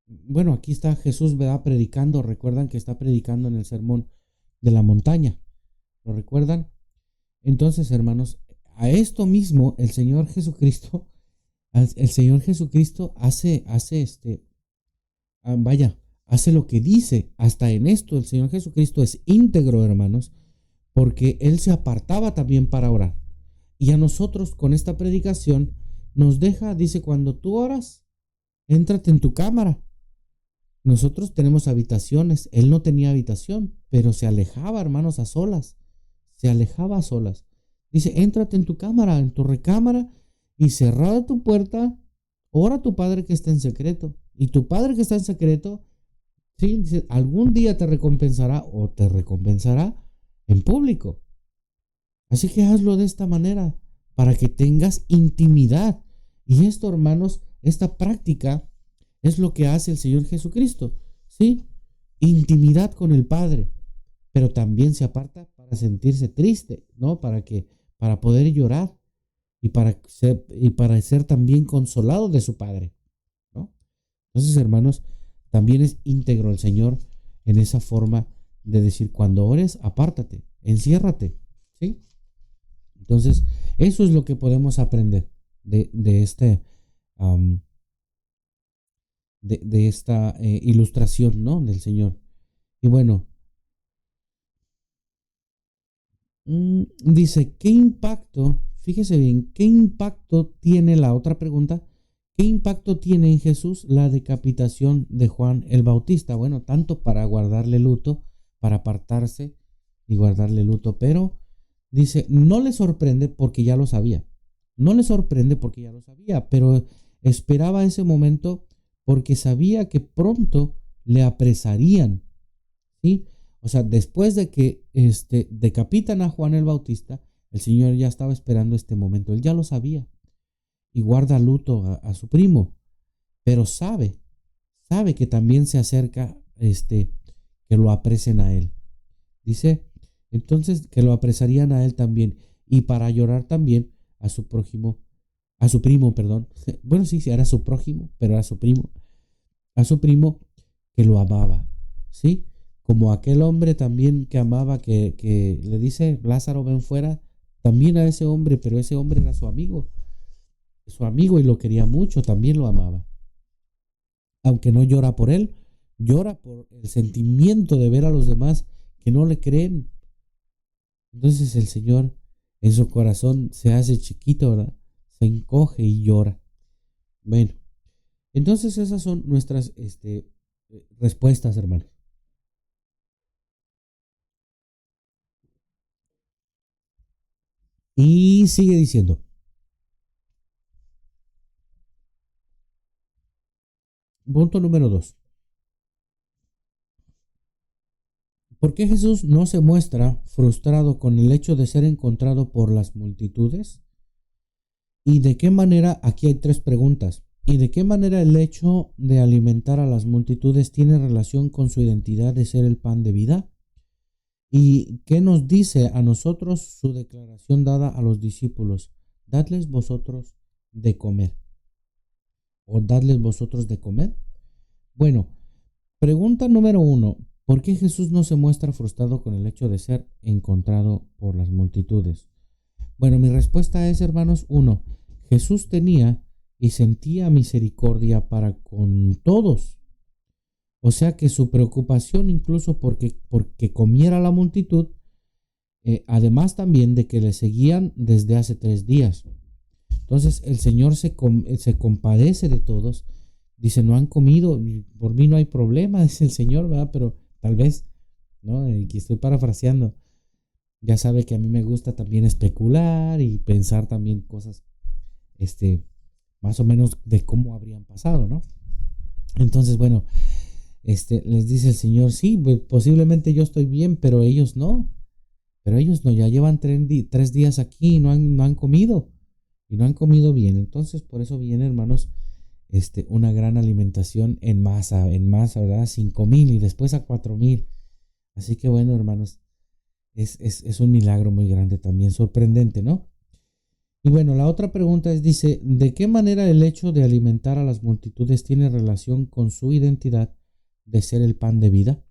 bueno, aquí está Jesús, ¿verdad? Predicando. Recuerdan que está predicando en el sermón de la montaña. ¿Lo recuerdan? Entonces, hermanos, a esto mismo el Señor Jesucristo hace lo que dice. Hasta en esto el Señor Jesucristo es íntegro, hermanos, porque Él se apartaba también para orar. Y a nosotros con esta predicación nos deja, dice, cuando tú oras, éntrate en tu cámara. Nosotros tenemos habitaciones, Él no tenía habitación, pero se alejaba, hermanos, a solas. Se alejaba a solas. Dice, éntrate en tu cámara, en tu recámara, y cerrada tu puerta, ora a tu Padre que está en secreto. Y tu Padre que está en secreto, sí, dice, algún día te recompensará o te recompensará en público. Así que hazlo de esta manera, para que tengas intimidad. Y esto, hermanos, esta práctica es lo que hace el Señor Jesucristo, ¿sí? Intimidad con el Padre, pero también se aparta para sentirse triste, ¿no? Para poder llorar y para ser también consolado de su Padre, ¿no? Entonces, hermanos, también es íntegro el Señor en esa forma de decir, cuando ores, apártate, enciérrate, ¿sí? Entonces, eso es lo que podemos aprender de um, de esta ilustración, ¿no? Del Señor. Y bueno, dice, ¿qué impacto? Fíjese bien, ¿qué impacto tiene la otra pregunta? ¿Qué impacto tiene en Jesús la decapitación de Juan el Bautista? Bueno, tanto para guardarle luto, para apartarse y guardarle luto, pero dice, no le sorprende porque ya lo sabía. No le sorprende porque ya lo sabía, pero esperaba ese momento porque sabía que pronto le apresarían, ¿sí? O sea, después de que decapitan a Juan el Bautista, el Señor ya estaba esperando este momento. Él ya lo sabía y guarda luto a su primo, pero sabe que también se acerca, que lo apresen a él. Dice, entonces que lo apresarían a él también y para llorar también a su prójimo, a su primo, perdón. Bueno, sí, sí, era su prójimo, pero era a su primo que lo amaba, ¿sí? Como aquel hombre también que amaba, que le dice, Lázaro, ven fuera, también a ese hombre, pero ese hombre era su amigo y lo quería mucho, también lo amaba. Aunque no llora por él, llora por el sentimiento de ver a los demás que no le creen. Entonces el Señor en su corazón se hace chiquito, ¿verdad? Se encoge y llora. Bueno, entonces esas son nuestras respuestas, hermanos. Y sigue diciendo, Punto número 2. ¿Por qué Jesús no se muestra frustrado con el hecho de ser encontrado por las multitudes? ¿Y de qué manera? Aquí hay tres preguntas. ¿Y de qué manera el hecho de alimentar a las multitudes tiene relación con su identidad de ser el pan de vida? ¿Y qué nos dice a nosotros su declaración dada a los discípulos? Dadles vosotros de comer. ¿O dadles vosotros de comer? Bueno, pregunta número 1. ¿Por qué Jesús no se muestra frustrado con el hecho de ser encontrado por las multitudes? Bueno, mi respuesta es, hermanos, 1. Jesús tenía y sentía misericordia para con todos. O sea que su preocupación incluso porque comiera la multitud, además también de que le seguían desde hace 3 días. Entonces el Señor se compadece de todos. Dice, no han comido, por mí no hay problema, dice el Señor, ¿verdad? Pero tal vez, ¿no? Aquí estoy parafraseando. Ya sabe que a mí me gusta también especular y pensar también cosas, este, más o menos de cómo habrían pasado, ¿no? Entonces, bueno, les dice el Señor, sí, pues, posiblemente yo estoy bien, pero ellos no. Pero ellos no, ya llevan 3 días aquí y no han comido. Y no han comido bien. Entonces, por eso viene, hermanos, una gran alimentación en masa, ¿verdad? 5,000 y después a 4,000. Así que bueno, hermanos, es un milagro muy grande también, sorprendente, ¿no? Y bueno, la otra pregunta dice, ¿de qué manera el hecho de alimentar a las multitudes tiene relación con su identidad de ser el pan de vida?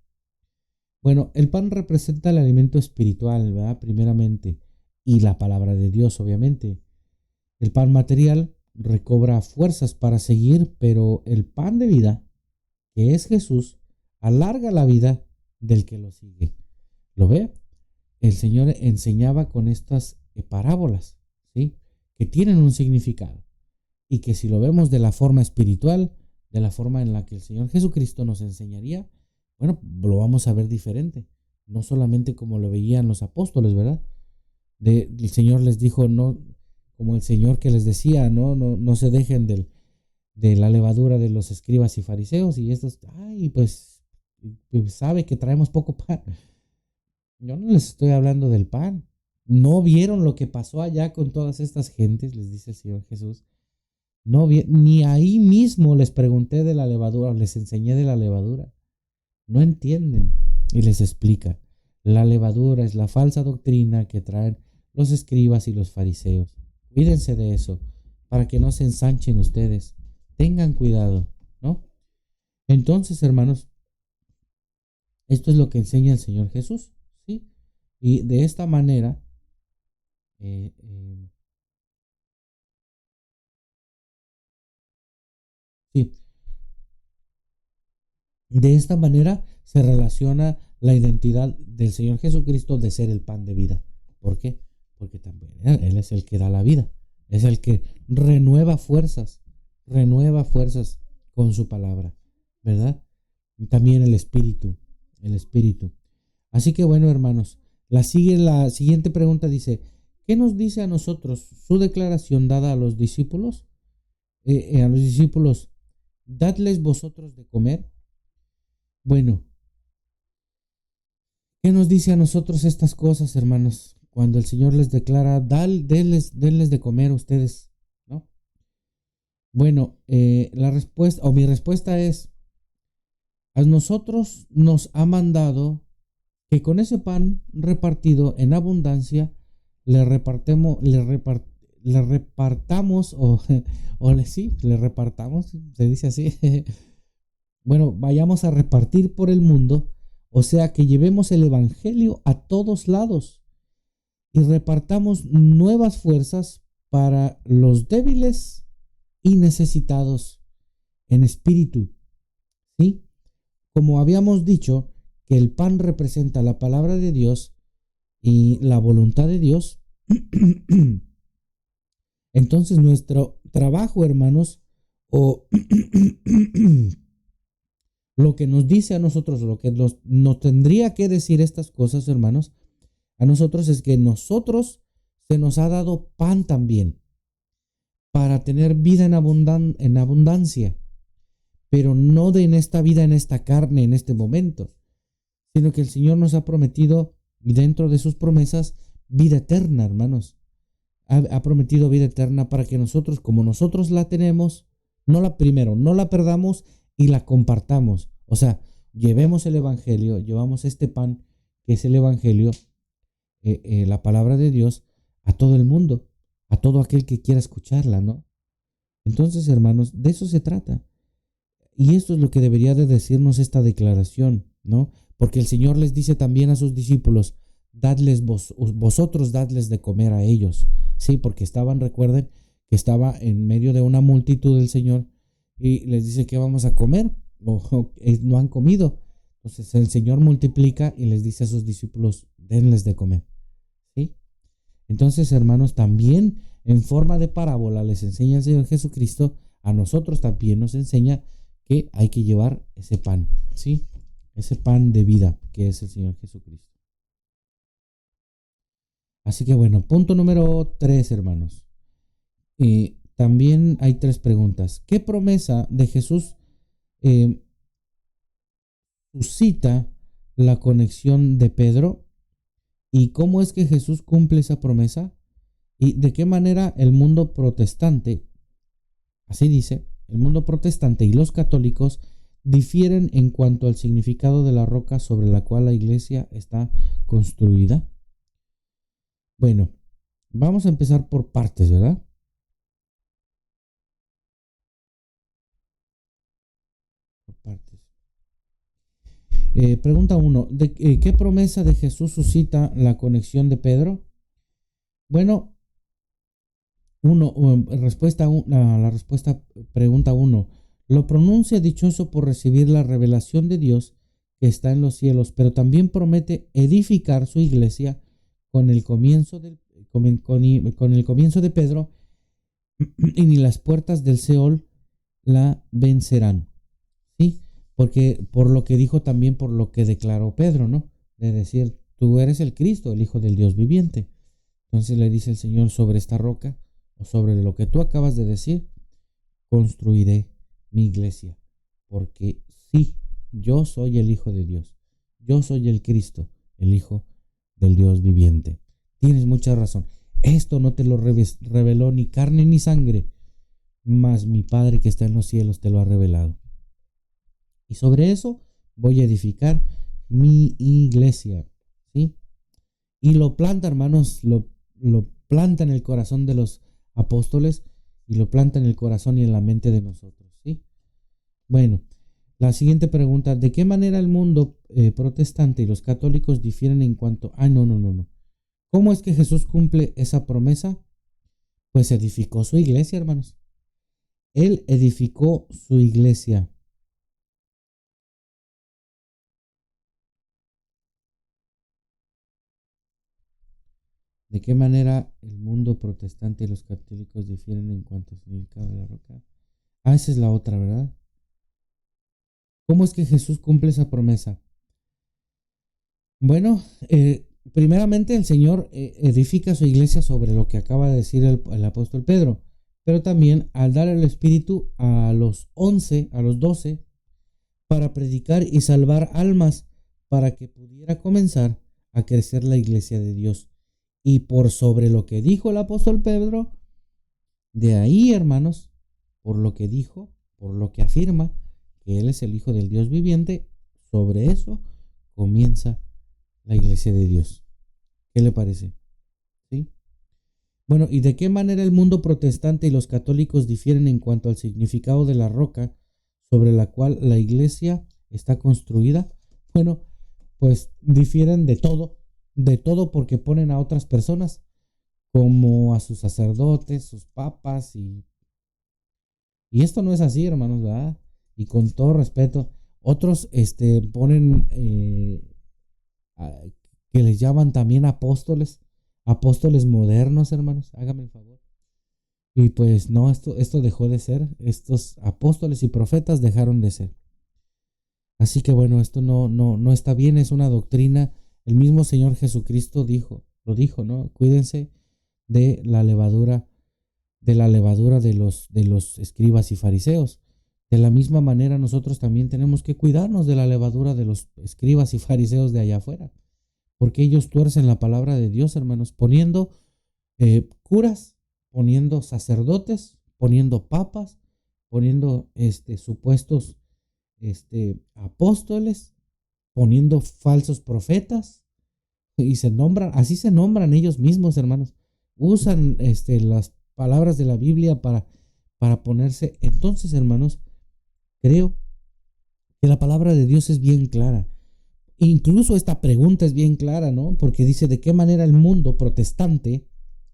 Bueno, el pan representa el alimento espiritual, ¿verdad? Primeramente, y la palabra de Dios, obviamente. El pan material recobra fuerzas para seguir, pero el pan de vida, que es Jesús, alarga la vida del que lo sigue. ¿Lo ve? El Señor enseñaba con estas parábolas, ¿sí? Que tienen un significado y que si lo vemos de la forma espiritual, de la forma en la que el Señor Jesucristo nos enseñaría, bueno, lo vamos a ver diferente, no solamente como lo veían los apóstoles, ¿verdad? El Señor les dijo, no, como el Señor que les decía, no se dejen de la levadura de los escribas y fariseos, y estos, ay, pues sabe que traemos poco pan. Yo no les estoy hablando del pan. ¿No vieron lo que pasó allá con todas estas gentes? Les dice el Señor Jesús. No ni ahí mismo les pregunté de la levadura, les enseñé de la levadura. No entienden. Y les explica. La levadura es la falsa doctrina que traen los escribas y los fariseos. Cuídense de eso, para que no se ensanchen ustedes. Tengan cuidado, ¿no? Entonces, hermanos, esto es lo que enseña el Señor Jesús, ¿sí? Y de esta manera, eh, eh, sí, de esta manera se relaciona la identidad del Señor Jesucristo de ser el pan de vida. ¿Por qué? Porque también Él es el que da la vida, es el que renueva fuerzas con su palabra, ¿verdad? Y también el Espíritu. Así que bueno, hermanos, la siguiente pregunta dice, ¿qué nos dice a nosotros su declaración dada a los discípulos? A los discípulos, dadles vosotros de comer. Bueno, ¿qué nos dice a nosotros estas cosas, hermanos? Cuando el Señor les declara, denles de comer a ustedes, ¿no? Bueno, la respuesta, o mi respuesta es, a nosotros nos ha mandado que con ese pan repartido en abundancia, le repartemos, le repartamos, sí, le repartamos, se dice así. Bueno, vayamos a repartir por el mundo, o sea que llevemos el Evangelio a todos lados y repartamos nuevas fuerzas para los débiles y necesitados en espíritu, ¿sí? Como habíamos dicho, que el pan representa la palabra de Dios y la voluntad de Dios, entonces nuestro trabajo, hermanos, o lo que nos dice a nosotros, lo que nos tendría que decir estas cosas, hermanos, a nosotros es que nosotros se nos ha dado pan también para tener vida en abundancia. pero no de en esta vida, en esta carne, en este momento, sino que el Señor nos ha prometido, y dentro de sus promesas, vida eterna, hermanos. Ha prometido vida eterna para que nosotros, como nosotros la tenemos, no la perdamos y la compartamos. O sea, llevemos el Evangelio, llevamos este pan que es el Evangelio, la palabra de Dios, a todo el mundo, a todo aquel que quiera escucharla, ¿no? Entonces, hermanos, de eso se trata. Y esto es lo que debería de decirnos esta declaración, ¿no? Porque el Señor les dice también a sus discípulos, vosotros dadles de comer a ellos. Sí, porque recuerden, que estaba en medio de una multitud del Señor y les dice que vamos a comer, no han comido. Entonces el Señor multiplica y les dice a sus discípulos, denles de comer. ¿Sí? Entonces, hermanos, también en forma de parábola les enseña el Señor Jesucristo, a nosotros también nos enseña que hay que llevar ese pan, ¿sí? Ese pan de vida que es el Señor Jesucristo. Así que bueno, punto número 3, hermanos. También hay 3 preguntas. ¿Qué promesa de Jesús suscita la conexión de Pedro? ¿Y cómo es que Jesús cumple esa promesa? ¿Y de qué manera el mundo protestante, así dice, el mundo protestante y los católicos difieren en cuanto al significado de la roca sobre la cual la iglesia está construida? Bueno, vamos a empezar por partes, ¿verdad? Por partes. Pregunta 1. ¿Qué promesa de Jesús suscita la conexión de Pedro? Bueno, la respuesta pregunta 1. Lo pronuncia dichoso por recibir la revelación de Dios que está en los cielos, pero también promete edificar su iglesia con el comienzo con el comienzo de Pedro, y ni las puertas del Seol la vencerán. ¿Sí? Porque por lo que dijo también, por lo que declaró Pedro, ¿no? De decir, tú eres el Cristo, el Hijo del Dios viviente. Entonces le dice el Señor, sobre esta roca, o sobre lo que tú acabas de decir, construiré mi iglesia. Porque sí, yo soy el Hijo de Dios. Yo soy el Cristo, el Hijo del Dios viviente. Tienes mucha razón. Esto no te lo reveló ni carne ni sangre, mas mi Padre que está en los cielos te lo ha revelado. Y sobre eso voy a edificar mi iglesia, ¿sí? Y lo planta, hermanos, lo planta en el corazón de los apóstoles y lo planta en el corazón y en la mente de nosotros, ¿sí? Bueno, la siguiente pregunta, ¿de qué manera el mundo protestante y los católicos difieren en cuanto... no. ¿Cómo es que Jesús cumple esa promesa? Pues edificó su iglesia, hermanos. Él edificó su iglesia. ¿De qué manera el mundo protestante y los católicos difieren en cuanto al significado de la roca? Esa es la otra, ¿verdad? ¿Cómo es que Jesús cumple esa promesa? Bueno, primeramente el Señor edifica su iglesia sobre lo que acaba de decir el apóstol Pedro, pero también al dar el Espíritu a los 12, para predicar y salvar almas, para que pudiera comenzar a crecer la iglesia de Dios. Y por sobre lo que dijo el apóstol Pedro, de ahí, hermanos, por lo que dijo, por lo que afirma que Él es el Hijo del Dios viviente, sobre eso comienza la iglesia de Dios. ¿Qué le parece? ¿Sí? Bueno, ¿y de qué manera el mundo protestante y los católicos difieren en cuanto al significado de la roca sobre la cual la iglesia está construida? Bueno, pues difieren de todo porque ponen a otras personas como a sus sacerdotes, sus papas y esto no es así, hermanos, ¿verdad? Y con todo respeto, otros ponen que les llaman también apóstoles modernos, hermanos, háganme el favor. Y pues no, esto dejó de ser, estos apóstoles y profetas dejaron de ser. Así que bueno, esto no está bien, es una doctrina. El mismo Señor Jesucristo lo dijo, ¿no? Cuídense de la levadura de los escribas y fariseos. De la misma manera nosotros también tenemos que cuidarnos de la levadura de los escribas y fariseos de allá afuera, porque ellos tuercen la palabra de Dios, hermanos, poniendo curas, poniendo sacerdotes, poniendo papas, poniendo supuestos apóstoles, poniendo falsos profetas, y así se nombran ellos mismos, hermanos. Usan las palabras de la Biblia para ponerse. Entonces, hermanos, creo que la palabra de Dios es bien clara. Incluso esta pregunta es bien clara, ¿no? Porque dice, ¿de qué manera el mundo protestante,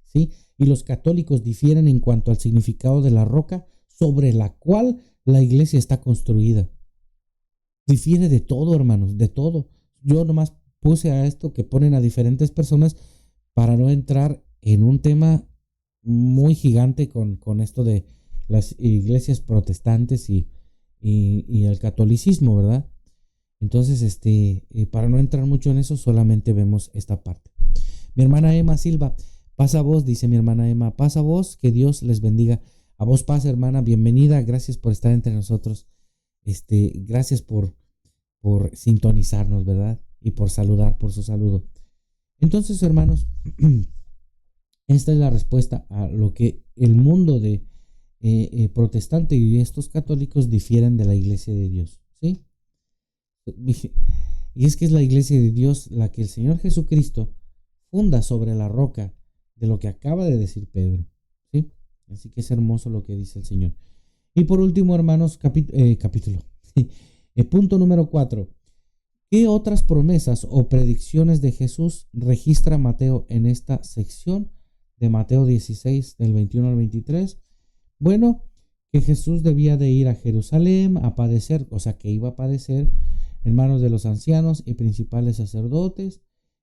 ¿sí?, y los católicos difieren en cuanto al significado de la roca sobre la cual la iglesia está construida? Difiere de todo, hermanos, de todo. Yo nomás puse a esto que ponen a diferentes personas para no entrar en un tema muy gigante con esto de las iglesias protestantes y el catolicismo, ¿verdad? Entonces, para no entrar mucho en eso, solamente vemos esta parte. Mi hermana Emma Silva, pasa voz, dice mi hermana Emma, pasa voz, que Dios les bendiga. A vos pasa, hermana, bienvenida, gracias por estar entre nosotros. Gracias por sintonizarnos, ¿verdad? Y por saludar, por su saludo. Entonces, hermanos, esta es la respuesta a lo que el mundo de protestante y estos católicos difieren de la iglesia de Dios, ¿sí? Y es que es la iglesia de Dios la que el Señor Jesucristo funda sobre la roca de lo que acaba de decir Pedro, ¿sí? Así que es hermoso lo que dice el Señor. Y por último, hermanos, capítulo. Punto número 4. ¿Qué otras promesas o predicciones de Jesús registra Mateo en esta sección de Mateo 16, del 21 al 23? Bueno, que Jesús debía de ir a Jerusalén a padecer, o sea, que iba a padecer en manos de los ancianos y principales sacerdotes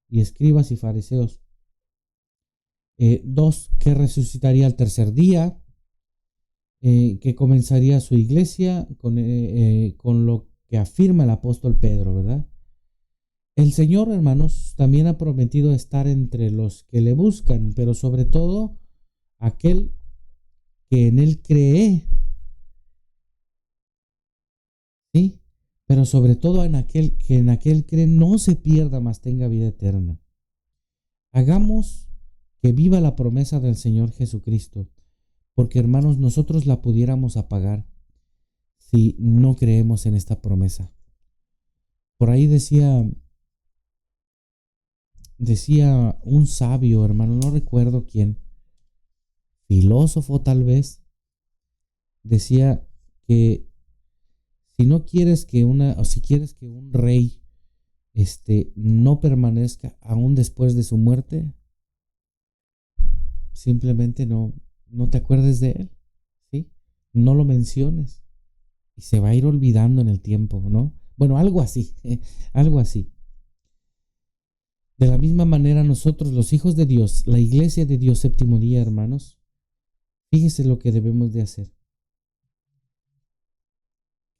y escribas y fariseos. 2. Que resucitaría al tercer día, que comenzaría su iglesia con lo que afirma el apóstol Pedro, ¿verdad? El Señor, hermanos, también ha prometido estar entre los que le buscan, pero sobre todo aquel que en él cree, ¿sí? Pero sobre todo en aquel que en aquel cree no se pierda, mas tenga vida eterna. Hagamos que viva la promesa del Señor Jesucristo, porque, hermanos, nosotros la pudiéramos apagar si no creemos en esta promesa. Por ahí decía un sabio, hermano, no recuerdo quién, filósofo tal vez, decía que si quieres que un rey no permanezca aún después de su muerte, simplemente no te acuerdes de él, ¿sí? No lo menciones y se va a ir olvidando en el tiempo, ¿no? Bueno, algo así, algo así. De la misma manera nosotros, los hijos de Dios, la iglesia de Dios, séptimo día, hermanos, fíjese lo que debemos de hacer.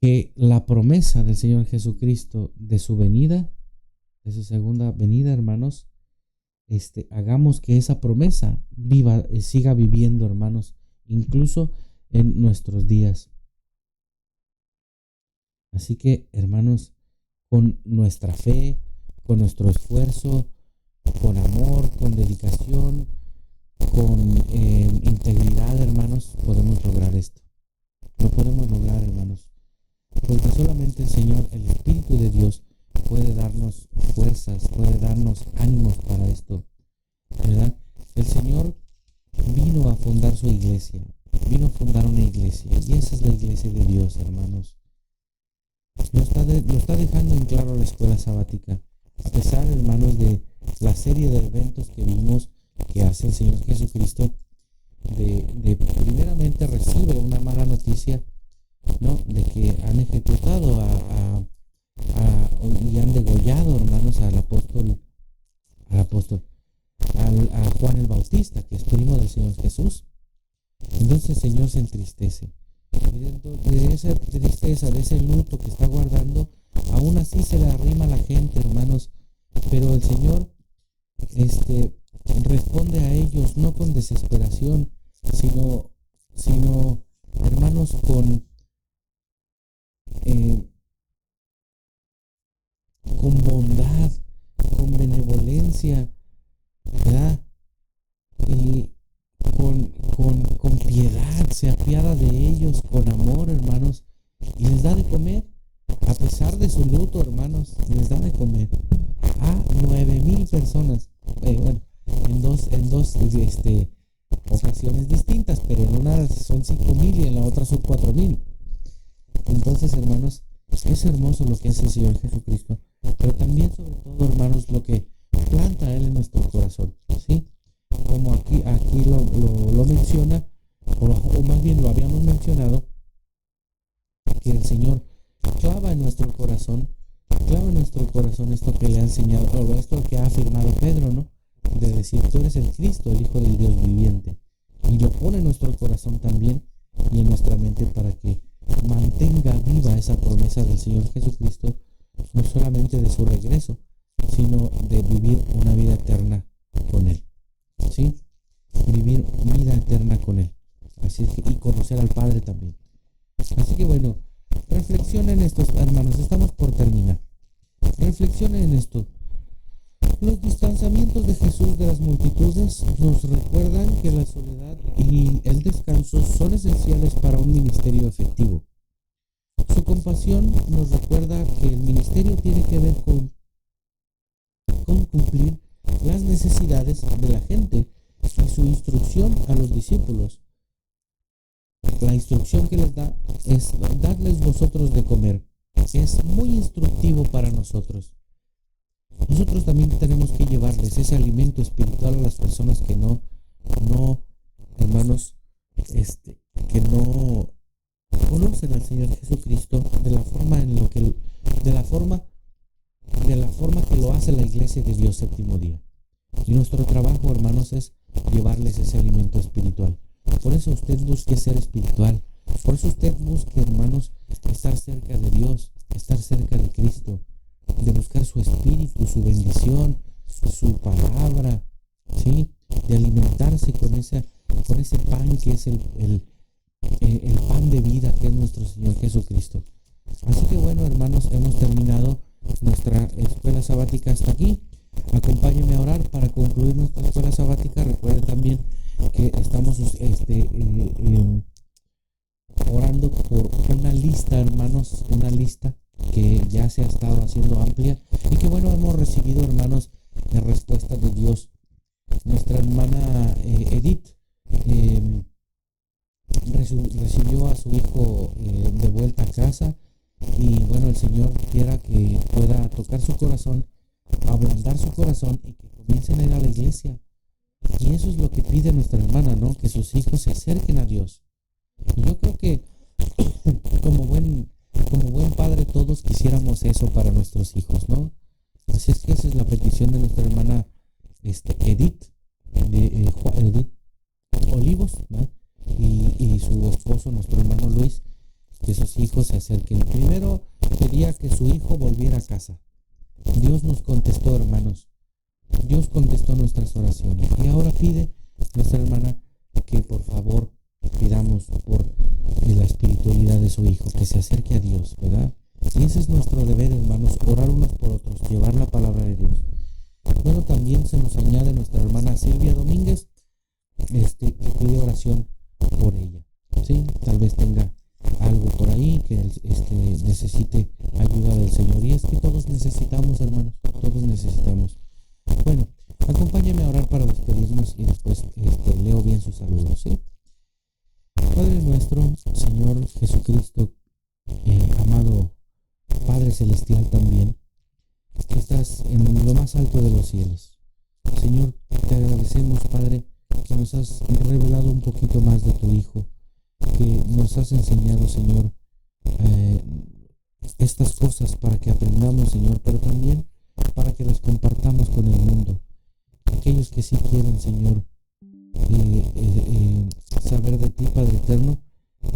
Que la promesa del Señor Jesucristo de su venida, de su segunda venida, hermanos, hagamos que esa promesa siga viviendo, hermanos, incluso en nuestros días. Así que, hermanos, con nuestra fe, con nuestro esfuerzo, con amor, con dedicación, con integridad, hermanos, podemos lograr esto. Lo podemos lograr, hermanos, porque solamente el Señor, el Espíritu de Dios, puede darnos fuerzas, puede darnos ánimos para esto, ¿verdad? El Señor vino a fundar su iglesia, vino a fundar una iglesia, y esa es la iglesia de Dios, hermanos. Lo está dejando en claro la escuela sabática, a pesar, hermanos, de la serie de eventos que vimos que hace el Señor Jesucristo, primeramente recibe una mala noticia, ¿no?, de que han ejecutado y han degollado, hermanos, a Juan el Bautista, que es primo del Señor Jesús. Entonces el Señor se entristece. De esa tristeza, de ese luto que está guardando, aún así se le arrima a la gente, hermanos, pero el Señor responde a ellos no con desesperación, sino hermanos, eh, con bondad, con benevolencia, ¿verdad? Y con piedad, se apiada de ellos, con amor, hermanos, y les da de comer, a pesar de su luto, hermanos, les da de comer a 9,000 personas. Bueno, en dos ocasiones distintas, pero en una son 5,000 y en la otra son 4,000. Entonces, hermanos, es hermoso lo que hace el Señor Jesucristo, pero también, sobre todo, hermanos, lo que planta Él en nuestro corazón, ¿sí? Como aquí lo menciona, o más bien lo habíamos mencionado, que el Señor clava en nuestro corazón esto que le ha enseñado, o esto que ha afirmado Pedro, ¿no? De decir, tú eres el Cristo, el Hijo del Dios viviente. Y lo pone en nuestro corazón también y en nuestra mente para que mantenga viva esa promesa del Señor Jesucristo, no solamente de su regreso, sino de vivir una vida eterna con Él. ¿Sí? Vivir vida eterna con Él. Así es que, y conocer al Padre también. Así que bueno, reflexionen en esto, hermanos, estamos por terminar. Reflexionen en esto. Los distanciamientos de Jesús de las multitudes nos recuerdan que la soledad y el descanso son esenciales para un ministerio efectivo. Su compasión nos recuerda que el ministerio tiene que ver con cumplir las necesidades de la gente y su instrucción a los discípulos. La instrucción que les da es darles vosotros de comer. Es muy instructivo para nosotros. Nosotros también tenemos que llevarles ese alimento espiritual a las personas que no, hermanos, que no conocen al Señor Jesucristo de la forma que lo hace la Iglesia de Dios Séptimo Día. Y nuestro trabajo, hermanos, es llevarles ese alimento espiritual. Por eso usted busque ser espiritual. Por eso usted busque, hermanos, estar cerca de Dios, estar cerca de Cristo, de buscar su espíritu, su bendición, su palabra, ¿sí? De alimentarse con ese pan que es el pan de vida que es nuestro Señor Jesucristo. Así que bueno, hermanos, hemos terminado nuestra escuela sabática hasta aquí. Acompáñenme a orar para concluir nuestra escuela sabática. Recuerden también que estamos orando por una lista, hermanos, una lista que ya se ha estado haciendo amplia y que bueno, hemos recibido, hermanos, respuesta de Dios. Nuestra hermana Edith recibió a su hijo de vuelta a casa y bueno, el Señor quiera que pueda tocar su corazón, ablandar su corazón y que comiencen a ir a la iglesia. Y eso es lo que pide nuestra hermana, ¿no? Que sus hijos se acerquen a Dios. Y yo creo que como buen padre todos quisiéramos eso para nuestros hijos, ¿no? Así es que esa es la petición de nuestra hermana Edith, Edith Olivos, ¿no? Y su esposo, nuestro hermano Luis, que sus hijos se acerquen. Primero pedía que su hijo volviera a casa. Dios nos contestó, hermanos. Dios contestó nuestras oraciones. Y ahora pide nuestra hermana que por favor pidamos por la espiritualidad de su hijo, que se acerque a Dios, ¿verdad? Y ese es nuestro deber, hermanos, orar unos por otros, llevar la palabra de Dios. Bueno, también se nos añade nuestra hermana Silvia Domínguez, que pide oración por ella, ¿sí? Tal vez tenga algo por ahí que necesite ayuda del Señor. Y es que todos necesitamos, hermanos, todos necesitamos. Bueno, acompáñame a orar para despedirnos y después leo bien sus saludos, ¿sí? Padre nuestro, Señor Jesucristo, amado Padre Celestial también, que estás en lo más alto de los cielos. Señor, te agradecemos, Padre, que nos has revelado un poquito más de tu Hijo, que nos has enseñado, Señor, estas cosas para que aprendamos, Señor, pero también para que las compartamos con el mundo. Aquellos que sí quieren, Señor, saber de ti, Padre eterno,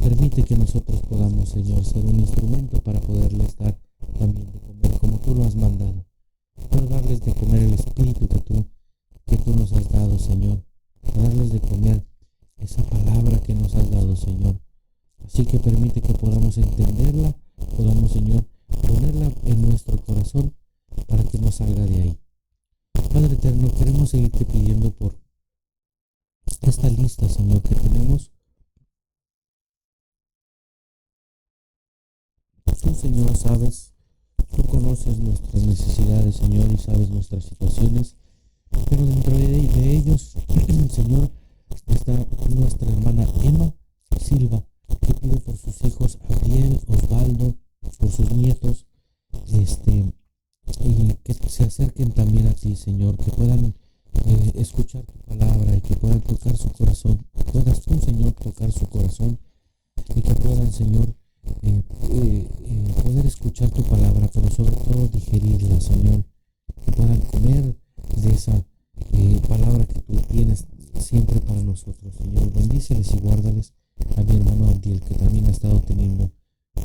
permite que nosotros podamos, Señor, ser un instrumento para poderles dar también de comer como tú lo has mandado, pero darles de comer el espíritu que tú nos has dado, Señor, darles de comer esa palabra que nos has dado, Señor. Así que permite que podamos entenderla podamos, Señor, ponerla en nuestro corazón para que no salga de ahí. Padre eterno, queremos seguirte pidiendo por esta lista, Señor, que tenemos. Tú, Señor, sabes, tú conoces nuestras necesidades, Señor, y sabes nuestras situaciones, pero dentro de ellos, Señor, está nuestra hermana Emma Silva, que pide por sus hijos Ariel, Osvaldo, por sus nietos, y que se acerquen también a ti, Señor, que puedan escuchar tu palabra y que puedan tocar su corazón, puedas tú, Señor, tocar su corazón y que puedan, Señor, poder escuchar tu palabra, pero sobre todo digerirla, Señor, que puedan comer de esa palabra que tú tienes siempre para nosotros, Señor. Bendíceles y guárdales a mi hermano Abdiel, que también ha estado teniendo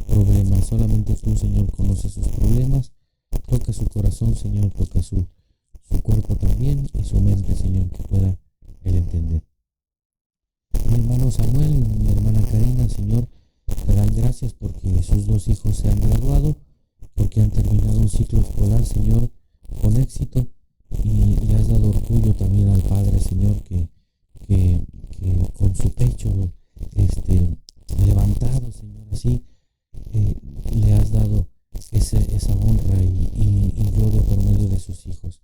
problemas. Solamente tú, Señor, conoces sus problemas. Toca su corazón, Señor, toca su cuerpo también y su mente, Señor, que pueda él entender. Mi hermano Samuel y mi hermana Karina, Señor, te dan gracias porque sus dos hijos se han graduado, porque han terminado un ciclo escolar, Señor, con éxito, y le has dado orgullo también al Padre, Señor, que con su pecho levantado, Señor, así, le has dado esa honra y gloria por medio de sus hijos.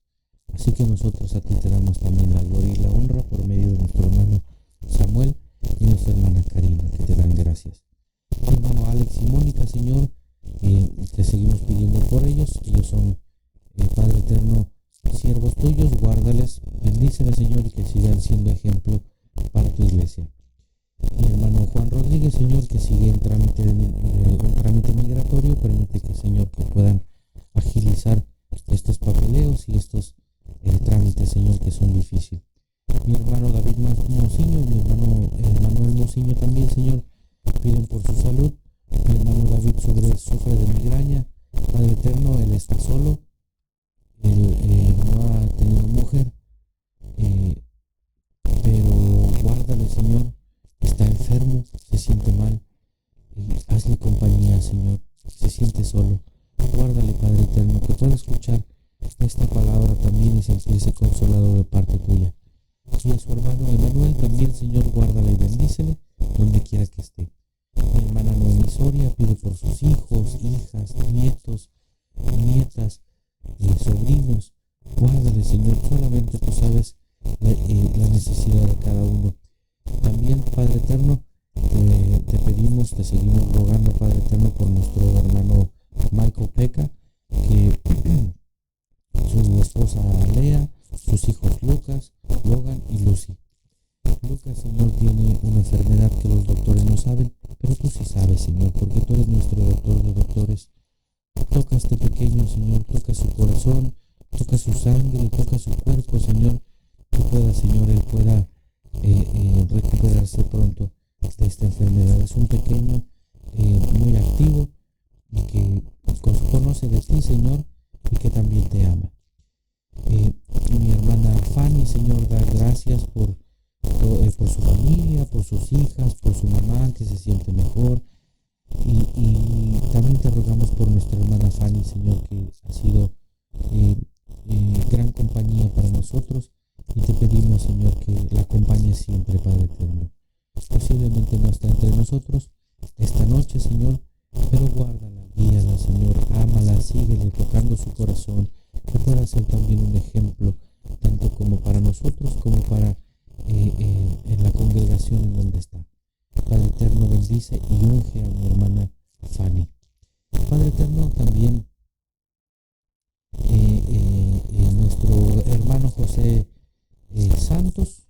Así que nosotros a ti te damos también la gloria y la honra por medio de nuestro hermano Samuel y nuestra hermana Karina, que te dan gracias. Mi hermano Alex y Mónica, Señor, te seguimos pidiendo por ellos. Ellos son, Padre eterno, siervos tuyos, guárdales, bendíceles, Señor, y que sigan siendo ejemplo para tu iglesia. Mi hermano Juan Rodríguez, Señor, que sigue en trámite un trámite migratorio, permite que, Señor, que puedan agilizar estos papeleos y estos trámites, Señor, que son difíciles. Mi hermano David Mociño y mi hermano Manuel Mociño también, Señor, piden por su salud. Mi hermano David sufre de migraña. Padre eterno, él está solo, él no ha tenido mujer, pero guárdale, Señor, está enfermo, se siente mal, hazle compañía, Señor, se siente solo. Guárdale, Padre eterno, que pueda escuchar esta palabra también y sentirse consolado de parte tuya. Y a su hermano Emanuel también, Señor, guárdale y bendícele donde quiera que esté. Mi hermana Noemi Soria pide por sus hijos, hijas, nietos, nietas, sobrinos. Guárdale, Señor, solamente tú sabes la necesidad de cada uno. También, Padre eterno, te pedimos, te seguimos rogando, Padre eterno, por nuestro hermano Michael Peca, que su esposa Lea, sus hijos Lucas, Logan y Lucy. Lucas, Señor, tiene una enfermedad que los doctores no saben, pero tú sí sabes, Señor, porque tú eres nuestro doctor de doctores. Toca a este pequeño, Señor, toca su corazón, toca su sangre, toca su cuerpo, Señor, que pueda, Señor, él pueda recuperarse pronto de esta enfermedad. Es un pequeño muy activo y que conoce de ti, Señor, y que también te ama. Mi hermana Fanny, Señor, da gracias por su familia, por sus hijas, por su mamá, que se siente mejor. Y también te rogamos por nuestra hermana Fanny, Señor, que ha sido gran compañía para nosotros. Y te pedimos, Señor, que la acompañes siempre, Padre eterno. Posiblemente no está entre nosotros esta noche, Señor, pero guárdala, guíala, Señor, ámala, síguele tocando su corazón, que pueda ser también un ejemplo, tanto como para nosotros como para en la congregación en donde está. Padre eterno, bendice y unge a mi hermana Fanny. Padre eterno, también nuestro hermano José Santos,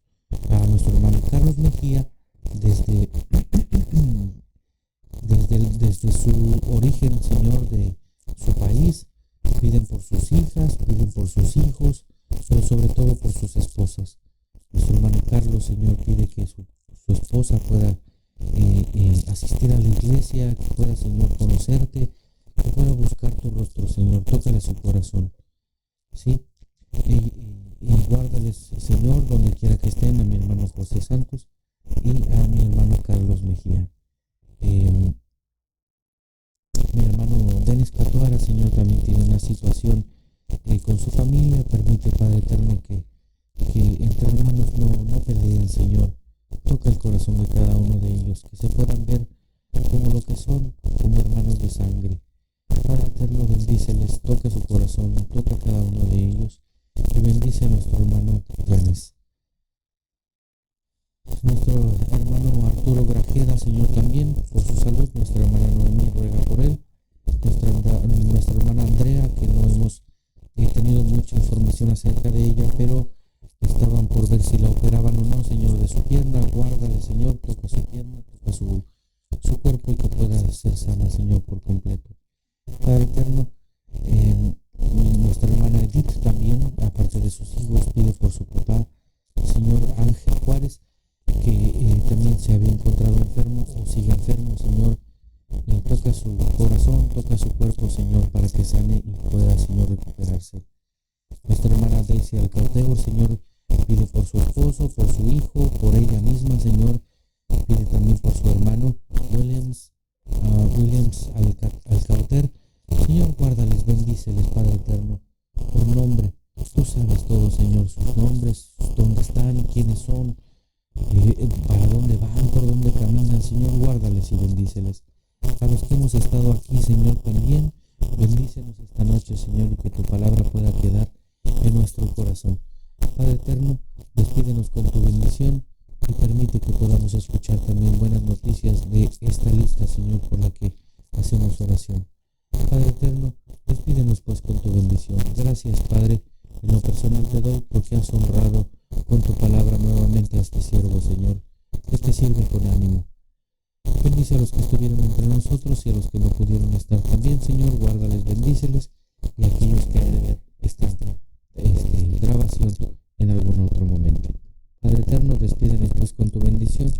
a nuestro hermano Carlos Mejía, desde su origen, Señor, de su país, piden por sus hijas, piden por sus hijos, pero sobre todo por sus esposas. Nuestro hermano Carlos, Señor, pide que su esposa pueda asistir a la iglesia, que pueda, Señor, conocerte, que pueda buscar tu rostro, Señor. Tócale su corazón, ¿sí? Y guárdales, Señor, donde quiera que estén, a mi hermano José Santos y a mi hermano Carlos Mejía. Mi hermano Denis Catuara, Señor, también tiene una situación con su familia. Permite, Padre eterno, que entre hermanos no peleen, Señor. Toca el corazón de cada uno de ellos, que se puedan ver como lo que son, como hermanos de sangre. Padre eterno, bendíceles, toca su corazón, toca a cada uno de ellos y bendice a nuestro hermano Yanes. Nuestro hermano Arturo Grajeda, Señor, también por su salud. Nuestra hermana Noemí ruega por él. Nuestra hermana Andrea, que no hemos tenido mucha información acerca de ella, pero estaban por ver si la operaban o no, Señor, de su pierna. Guárdale, Señor, toca su pierna, toca su cuerpo y que pueda ser sana, Señor, por completo. Padre eterno, nuestra hermana Edith también, aparte de sus hijos, pide por su papá, Señor Ángel Juárez, que también se había encontrado enfermo o sigue enfermo, Señor. Toca su corazón, toca su cuerpo, Señor, para que sane y pueda, Señor, recuperarse. Nuestra hermana Daisy Alcauteo, Señor, pide por su esposo, por su hijo, por ella misma, Señor. Pide también por su hermano Williams Alcauter. Señor, guárdales, bendíceles, Padre eterno, por nombre. Tú sabes todo, Señor, sus nombres, dónde están, quiénes son, para dónde van, por dónde caminan. Señor, guárdales y bendíceles. A los que hemos estado aquí, Señor, también bendícenos esta noche, Señor, y que tu palabra pueda quedar en nuestro corazón. Padre eterno, despídenos con tu bendición y permite que podamos escuchar también buenas noticias de esta lista, Señor, por la que hacemos oración. Padre eterno, despídenos pues con tu bendición. Gracias, Padre, en lo personal te doy porque has honrado con tu palabra nuevamente a este siervo, Señor, que te sirve con ánimo. Bendice a los que estuvieron entre nosotros y a los que no pudieron estar también, Señor. Guárdales, bendíceles, y a aquellos que han de ver esta grabación en algún otro momento. Padre eterno, despídenos pues con tu bendición.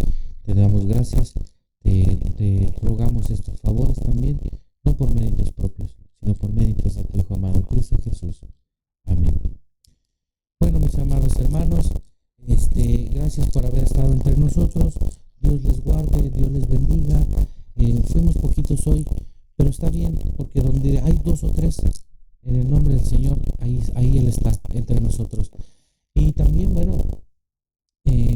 Te damos gracias, te rogamos estos favores también, no por méritos propios, sino por méritos de tu Hijo amado Cristo Jesús. Amén. Bueno, mis amados hermanos, gracias por haber estado entre nosotros. Dios les guarde, Dios les bendiga. Fuimos poquitos hoy, pero está bien, porque donde hay dos o tres en el nombre del Señor, ahí Él está entre nosotros. Y también, bueno,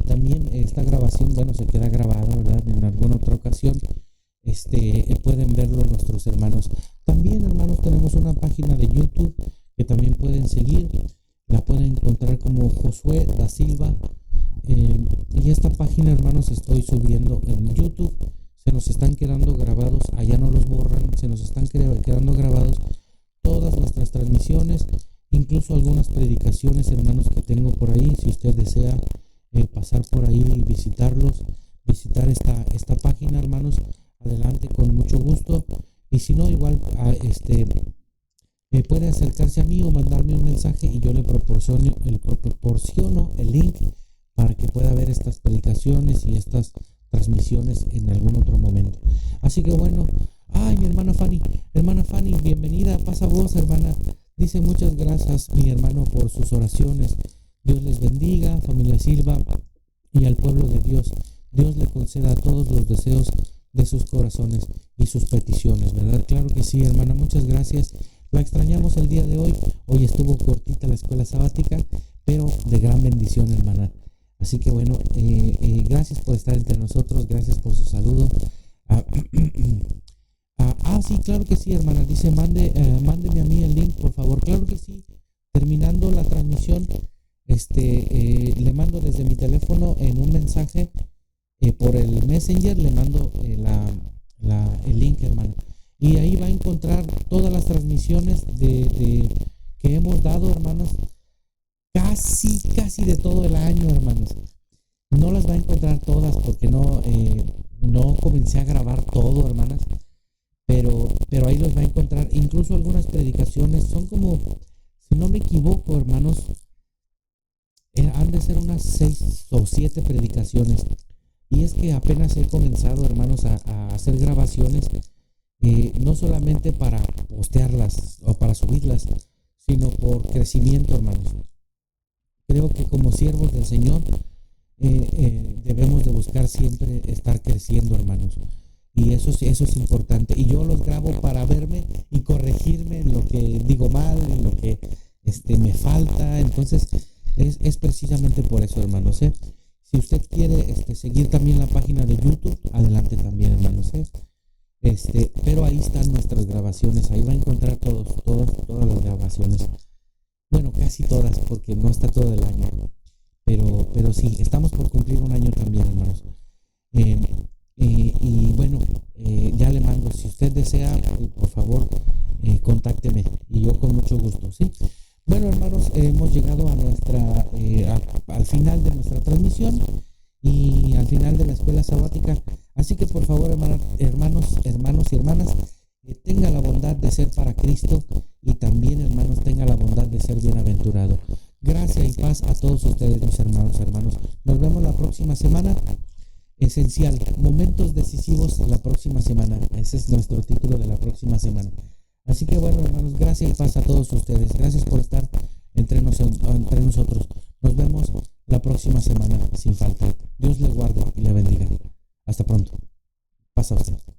también esta grabación, bueno, se queda grabada, ¿verdad? En alguna otra ocasión, pueden verlo nuestros hermanos. También, hermanos, tenemos una página de YouTube que también pueden seguir. La pueden encontrar como Josué da Silva. Y esta página, hermanos, estoy subiendo en YouTube. Se nos están quedando grabados, allá no los borran, se nos están quedando grabados todas nuestras transmisiones, incluso algunas predicaciones, hermanos, que tengo por ahí. Si usted desea pasar por ahí y visitar esta página, hermanos, adelante, con mucho gusto. Y si no, igual puede acercarse a mí o mandarme un mensaje y yo le proporciono el link para que pueda ver estas predicaciones y estas transmisiones en algún otro momento. Así que bueno, mi hermana Fanny, bienvenida, pasa vos, hermana. Dice: muchas gracias, mi hermano, por sus oraciones. Dios les bendiga, familia Silva, y al pueblo de Dios. Dios le conceda todos los deseos de sus corazones y sus peticiones, ¿verdad? Claro que sí, hermana, muchas gracias. La extrañamos el día de hoy. Hoy estuvo cortita la escuela sabática, pero de gran bendición, hermana. Así que bueno, gracias por estar entre nosotros, gracias por su saludo. Sí, claro que sí, hermana. Dice: mándeme a mí el link, por favor. Claro que sí. Terminando la transmisión, le mando desde mi teléfono en un mensaje por el Messenger, le mando el link, hermana. Y ahí va a encontrar todas las transmisiones que hemos dado, hermanos. Casi de todo el año, hermanos. No las va a encontrar todas porque no comencé a grabar todo, hermanas. Pero ahí los va a encontrar. Incluso algunas predicaciones son como, si no me equivoco, hermanos, han de ser unas 6 o 7 predicaciones. Y es que apenas he comenzado, hermanos, a hacer grabaciones, no solamente para postearlas o para subirlas, sino por crecimiento, hermanos. Creo que como siervos del Señor debemos de buscar siempre estar creciendo, hermanos. Y eso es importante. Y yo los grabo para verme y corregirme en lo que digo mal, en lo que me falta. Entonces, es precisamente por eso, hermanos, ¿eh? Si usted quiere seguir también la página de YouTube, adelante también, hermanos, ¿eh? Pero ahí están nuestras grabaciones. Ahí va a encontrar todas las grabaciones. Bueno, casi todas, porque no está todo el año. Pero sí, estamos por cumplir un año también, hermanos. Eh, y bueno, ya le mando, si usted desea, por favor, contácteme y yo con mucho gusto, ¿sí? Bueno, hermanos, hemos llegado a al final de nuestra transmisión y al final de la escuela sabática. Así que por favor, hermanos y hermanas, tenga la bondad de ser para Cristo y también, hermanos, tenga la bondad de ser bienaventurado. Gracias y paz a todos ustedes, mis hermanos. Nos vemos la próxima semana. Esencial, momentos decisivos la próxima semana. Ese es nuestro título de la próxima semana. Así que bueno, hermanos, gracias y paz a todos ustedes. Gracias por estar entre nosotros. Nos vemos la próxima semana sin falta. Dios le guarde y le bendiga. Hasta pronto. Pasa usted.